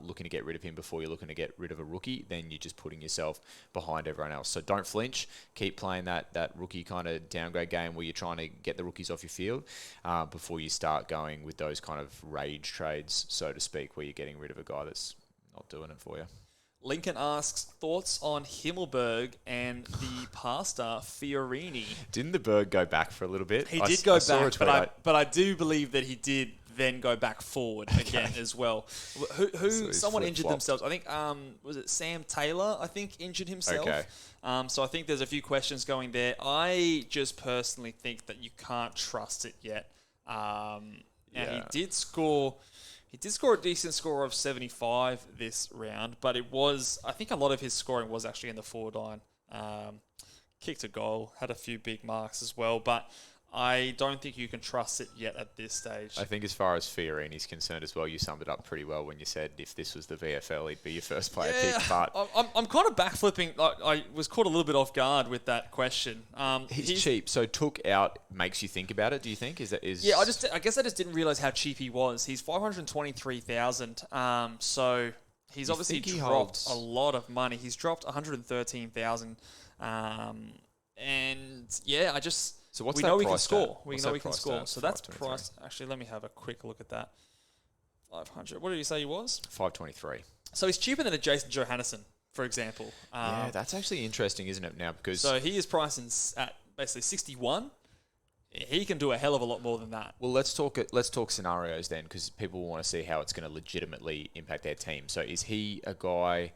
looking to get rid of him before you're looking to get rid of a rookie. Then you're just putting yourself behind everyone else. So don't flinch. Keep playing that rookie kind of downgrade game where you're trying to get the rookies off your field before you start going with those kind of rage trades, so to speak, where you're getting rid of a guy that's not doing it for you. Lincoln asks, thoughts on Himmelberg and the pastor Fiorini? Didn't the Berg go back for a little bit? He did go back, but I do believe that he did then go back forward again as well. Who someone injured themselves. I think, was it Sam Taylor, I think, injured himself. Okay. So I think there's a few questions going there. I just personally think that you can't trust it yet. And he did score... He did score a decent score of 75 this round, but it was, I think a lot of his scoring was actually in the forward line. Kicked a goal, had a few big marks as well, but I don't think you can trust it yet at this stage. I think as far as Fiorini's concerned as well, you summed it up pretty well when you said if this was the VFL, he'd be your first player pick. But I'm kind of backflipping. Like, I was caught a little bit off guard with that question. He's cheap, so took out makes you think about it. Do you think Yeah, I guess I just didn't realize how cheap he was. He's 523,000. So he's obviously dropped a lot of money. He's dropped 113,000. And yeah, So what's we that know we can price score. at? We What's know that we can price score. at? So that's 523. priced. Actually, let me have a quick look at that. 500. What did you say he was? 523. So he's cheaper than a Jason Johannesson, for example. Yeah, that's actually interesting, isn't it? Now because so he is priced at basically 61. He can do a hell of a lot more than that. Well, let's talk scenarios then, because people will want to see how it's going to legitimately impact their team. So is he a guy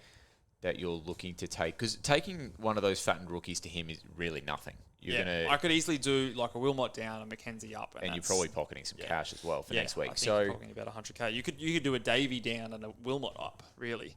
that you're looking to take? Because taking one of those fattened rookies to him is really nothing. I could easily do like a Wilmot down and Mackenzie up. And you're probably pocketing some cash as well for next week. I think you're pocketing about 100k. You could do a Davey down and a Wilmot up, really.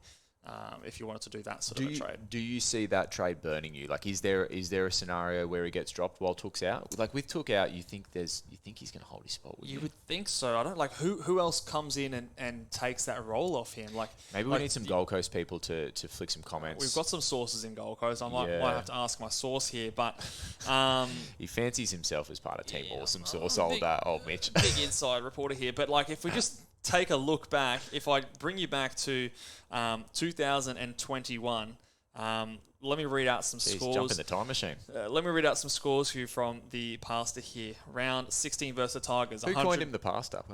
if you wanted to do that sort of a trade. Do you see that trade burning you? Like, is there a scenario where he gets dropped while Took's out? Like with Took out, you think he's going to hold his spot? You would think so. I don't like who else comes in and takes that role off him. Like maybe we need some Gold Coast people to flick some comments. We've got some sources in Gold Coast. I might have to ask my source here, but he fancies himself as part of Team Awesome source. Old Mitch, big inside reporter here. But like, if we just take a look back, if I bring you back to 2021, let me read out some scores. Jump in the time machine. Let me read out some scores here from the pastor here. Round 16 versus the Tigers. Who coined him the pastor? He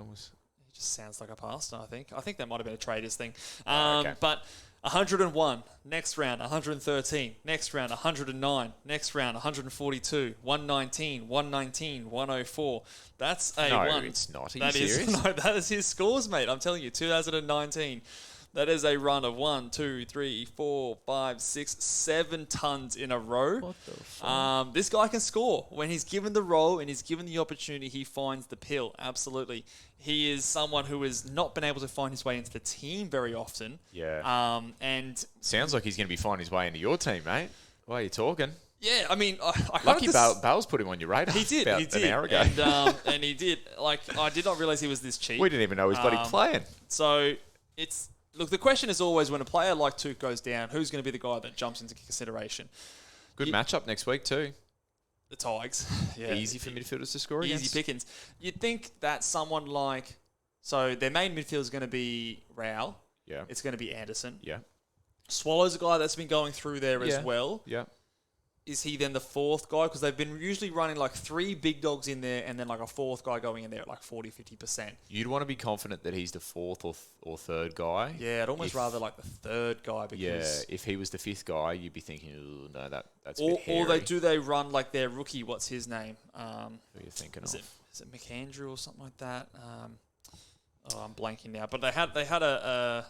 just sounds like a pastor, I think. I think that might have been a traders thing. Okay. But 101, next round 113, next round 109, next round 142, 119, 119, 104. That's a no, one. It's not. Are that you serious? No, that is his scores, mate. I'm telling you, 2019. That is a run of 1, 2, 3, 4, 5, 6, 7 tons in a row. What the fuck? This guy can score. When he's given the role and he's given the opportunity, he finds the pill. Absolutely. He is someone who has not been able to find his way into the team very often. Yeah. And sounds like he's going to be finding his way into your team, mate. Why are you talking? Yeah, I mean, I Lucky Bale's put him on your radar. He did. An hour ago. And he did. Like, I did not realize he was this cheap. We didn't even know he was bloody playing. So it's... Look, the question is always when a player like Took goes down, who's going to be the guy that jumps into consideration? Good matchup next week too. The Tigers. Yeah. Easy for midfielders to score against. Easy pickings. You'd think that someone like... So their main midfield is going to be Rao. Yeah. It's going to be Anderson. Yeah. Swallow's a guy that's been going through there as well. Yeah. Is he then the fourth guy? Because they've been usually running like 3 big dogs in there and then like a fourth guy going in there at like 40, 50%. You'd want to be confident that he's the fourth or third guy. Yeah, I'd almost rather like the third guy because... Yeah, if he was the fifth guy, you'd be thinking, oh, no, that's a or, bit hairy. or do they run like their rookie, what's his name? Who are you thinking of? Is it McAndrew or something like that? I'm blanking now. But they had a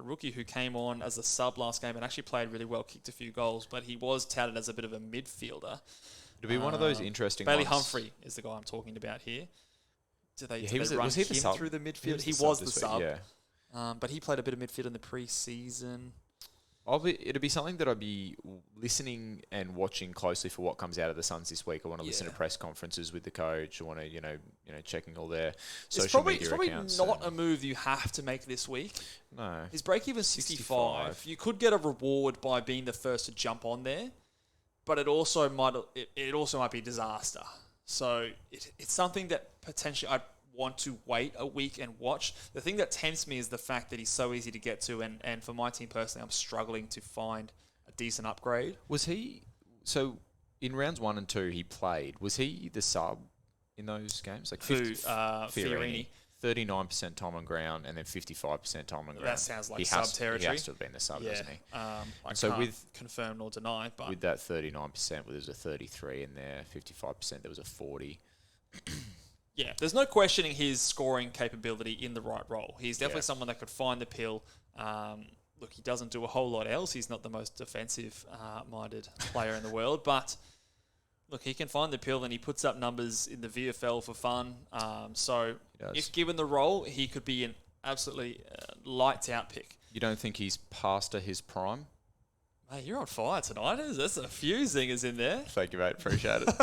rookie who came on as a sub last game and actually played really well, kicked a few goals, but he was touted as a bit of a midfielder. It'll be one of those interesting Bailey ones. Humphrey is the guy I'm talking about here. Do they run was he him the sub? through the midfield? He He was was the the sub sub. this week, Yeah. But he played a bit of midfield in the pre-season. It'll be something that I'll be listening and watching closely for what comes out of the Suns this week. I want to listen to press conferences with the coach. I want to, checking all their social media accounts. It's probably not a move you have to make this week. No. His break-even is 65. You could get a reward by being the first to jump on there, but it also might be a disaster. So it's something that potentially I'd want to wait a week and watch. The thing that tempts me is the fact that he's so easy to get to, and for my team personally, I'm struggling to find a decent upgrade. Was he... So, in rounds 1 and 2, he played. Was he the sub in those games? Like Fiorini. 39% time on ground and then 55% time on ground. That sounds like sub territory. He has to have been the sub, doesn't he? I so can't with confirm nor deny, but with that 39%, there was a 33 in there, 55%, there was a 40. Yeah, there's no questioning his scoring capability in the right role. He's definitely someone that could find the pill. Look, he doesn't do a whole lot else. He's not the most defensive-minded player in the world, but look, he can find the pill and he puts up numbers in the VFL for fun. So if given the role, he could be an absolutely lights-out pick. You don't think he's past his prime? Mate, you're on fire tonight. There's a few zingers in there. Thank you, mate. Appreciate it.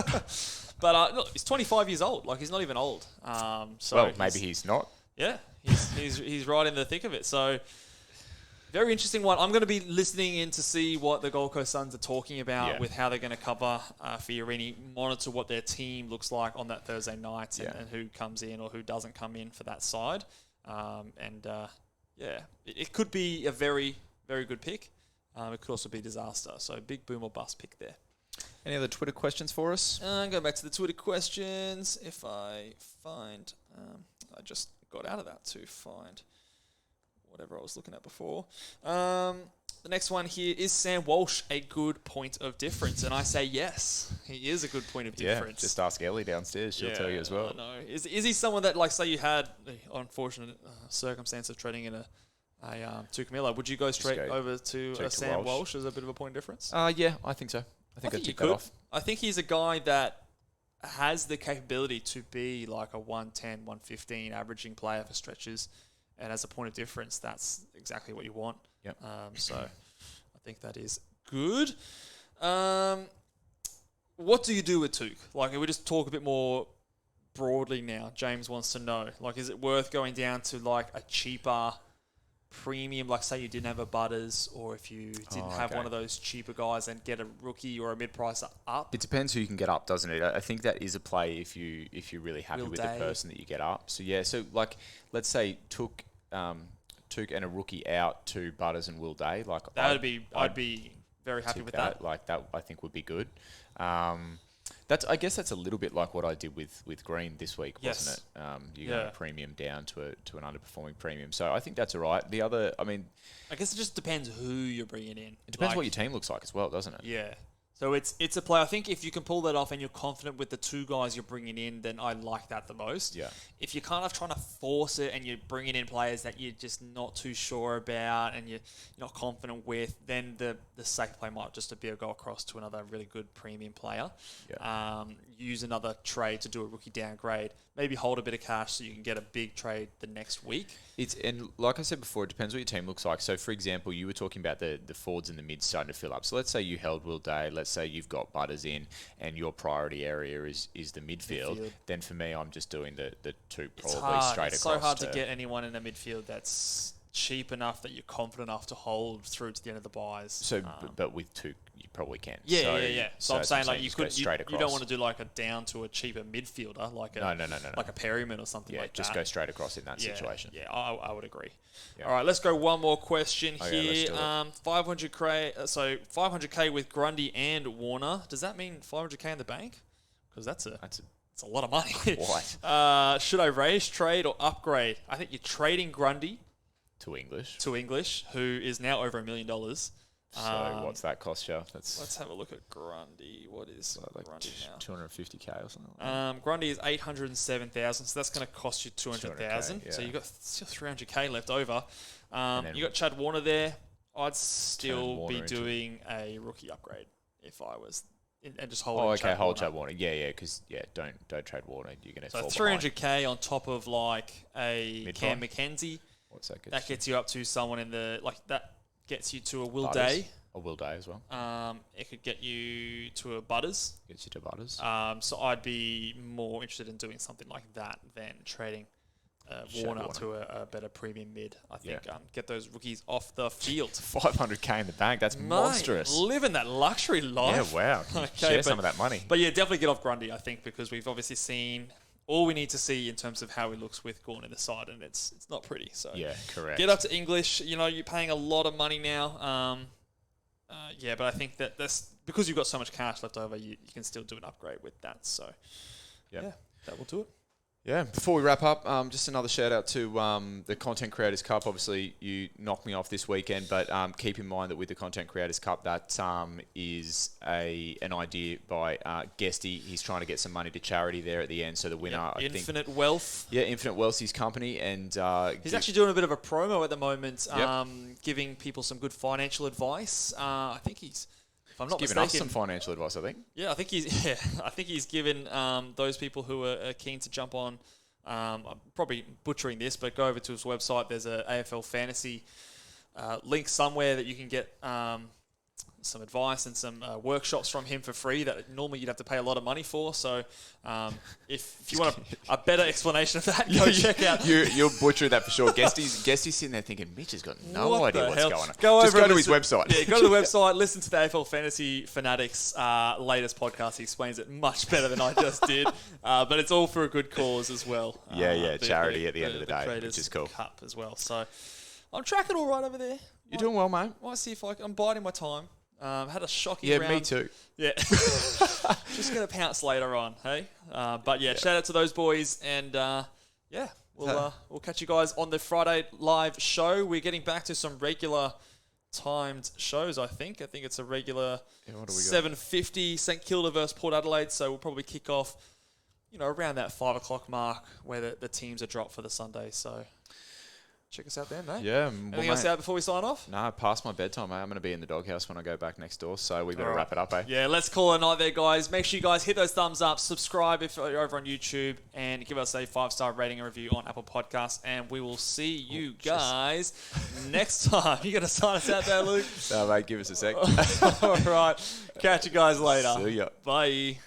But look, he's 25 years old. Like, he's not even old. So maybe he's not. Yeah, he's right in the thick of it. So, very interesting one. I'm going to be listening in to see what the Gold Coast Suns are talking about with how they're going to cover Fiorini, monitor what their team looks like on that Thursday night and who comes in or who doesn't come in for that side. It could be a very, very good pick. It could also be disaster. So, big boom or bust pick there. Any other Twitter questions for us? Going back to the Twitter questions. If I find... I just got out of that to find whatever I was looking at before. The next one here, is Sam Walsh a good point of difference? And I say yes. He is a good point of difference. Just ask Ellie downstairs. She'll tell you as well. No, is he someone that, like, say you had the unfortunate circumstance of trading in a Tukamila, would you go straight over to Sam Walsh as a bit of a point of difference? Yeah, I think so. I think I'd tick that off. I think he's a guy that has the capability to be like a 110, 115 averaging player for stretches. And as a point of difference, that's exactly what you want. Yep. So I think that is good. What do you do with Took? Like, we just talk a bit more broadly now. James wants to know. Like, is it worth going down to like a cheaper premium? Like, say you didn't have a Butters, or if you didn't have one of those cheaper guys, and get a rookie or a mid-pricer up. It depends who you can get up, doesn't it? I think that is a play if you're really happy with the person that you get up. So yeah, so like let's say Took and a rookie out to Butters and Will Day. Like I'd be very happy with that. Like that, I think would be good. I guess that's a little bit like what I did with Green this week, wasn't it? You got a premium down to an underperforming premium. So I think that's all right. The other, I guess it just depends who you're bringing in. It depends what your team looks like as well, doesn't it? Yeah. So it's a play. I think if you can pull that off and you're confident with the two guys you're bringing in, then I like that the most. Yeah. If you're kind of trying to force it and you're bringing in players that you're just not too sure about and you're not confident with, then the safe play might just be a go across to another really good premium player. Yeah. Use another trade to do a rookie downgrade. Maybe hold a bit of cash so you can get a big trade the next week. And like I said before, it depends what your team looks like. So, for example, you were talking about the forwards in the mid starting to fill up. So let's say you held Will Day. Let's say you've got Butters in and your priority area is the midfield. Then for me, I'm just doing the two probably straight across. It's so hard to get anyone in the midfield that's cheap enough that you're confident enough to hold through to the end of the buys. So, but with two, you probably can. Yeah. So I'm saying like you don't want to do like a down to a cheaper midfielder, like a Perryman or something like that. Just go straight across in that situation. Yeah, I would agree. Yep. All right, let's go one more question here. 500k with Grundy and Warner. Does that mean 500k in the bank? Because that's a lot of money. What? Should I raise, trade, or upgrade? I think you're trading Grundy to English, who is now over $1 million. So what's that cost you? Let's have a look at Grundy. What is Grundy now? 250k or something. Grundy is 807,000, so that's going to cost you 200,000. So you've got still 300k left over. You got Chad Warner there. I'd still be doing a rookie upgrade if I was, and just hold. Hold Chad Warner. Yeah, because don't trade Warner. You're going to fall 300k on top of like a Cam McKenzie. What's that? That gets you up to someone in the that. Gets you to a Will Day. A Will Day as well. It could get you to a Butters. Gets you to Butters. So I'd be more interested in doing something like that than trading Warner to a better premium mid. I think get those rookies off the field. 500k in the bank. That's monstrous. Living that luxury life. Yeah, wow. Share some of that money. But yeah, definitely get off Grundy, I think, because we've obviously seen all we need to see in terms of how he looks with Gorn in the side, and it's not pretty. So yeah, correct. Get up to English. You're paying a lot of money now. But I think that's because you've got so much cash left over. You can still do an upgrade with that. So yeah, that will do it. Yeah, before we wrap up, just another shout out to the Content Creators Cup. Obviously, you knocked me off this weekend, but keep in mind that with the Content Creators Cup, that is an idea by Guesty. He's trying to get some money to charity there at the end. So the winner, Infinite Wealth. Yeah, Infinite Wealth's his company. And he's actually doing a bit of a promo at the moment, giving people some good financial advice. I think he's... If I'm not giving mistaken, us some financial advice, I think. Yeah, I think he's given those people who are keen to jump on. I'm probably butchering this, but go over to his website. There's a AFL Fantasy link somewhere that you can get some advice and some workshops from him for free that normally you'd have to pay a lot of money for. So if you want a better explanation of that, go check out. You'll butcher that for sure. Guesty's sitting there thinking, Mitch has got no idea what's going on. Just go to his website. Yeah, go to the website, listen to the AFL Fantasy Fanatics latest podcast. He explains it much better than I just did. But it's all for a good cause as well. Charity at the end of the day, which is cool. Cup as well. So I'm tracking all right over there. You're doing well, mate. Might see if I'm biding my time. Had a shocking round. Yeah, me too. Yeah. Just going to pounce later on, hey? But shout out to those boys. And we'll catch you guys on the Friday live show. We're getting back to some regular timed shows, I think. I think it's a regular 7:50 St Kilda versus Port Adelaide. So we'll probably kick off, around that 5 o'clock mark where the teams are dropped for the Sunday. So check us out there, mate. Yeah. Anything else out before we sign off? No, past my bedtime, mate. I'm going to be in the doghouse when I go back next door, so we better wrap it up, eh? Yeah, let's call it a night there, guys. Make sure you guys hit those thumbs up, subscribe if you're over on YouTube, and give us a 5-star rating and review on Apple Podcasts, and we will see you guys next time. You going to sign us out there, Luke? No, mate, give us a sec. All right. Catch you guys later. See ya. Bye.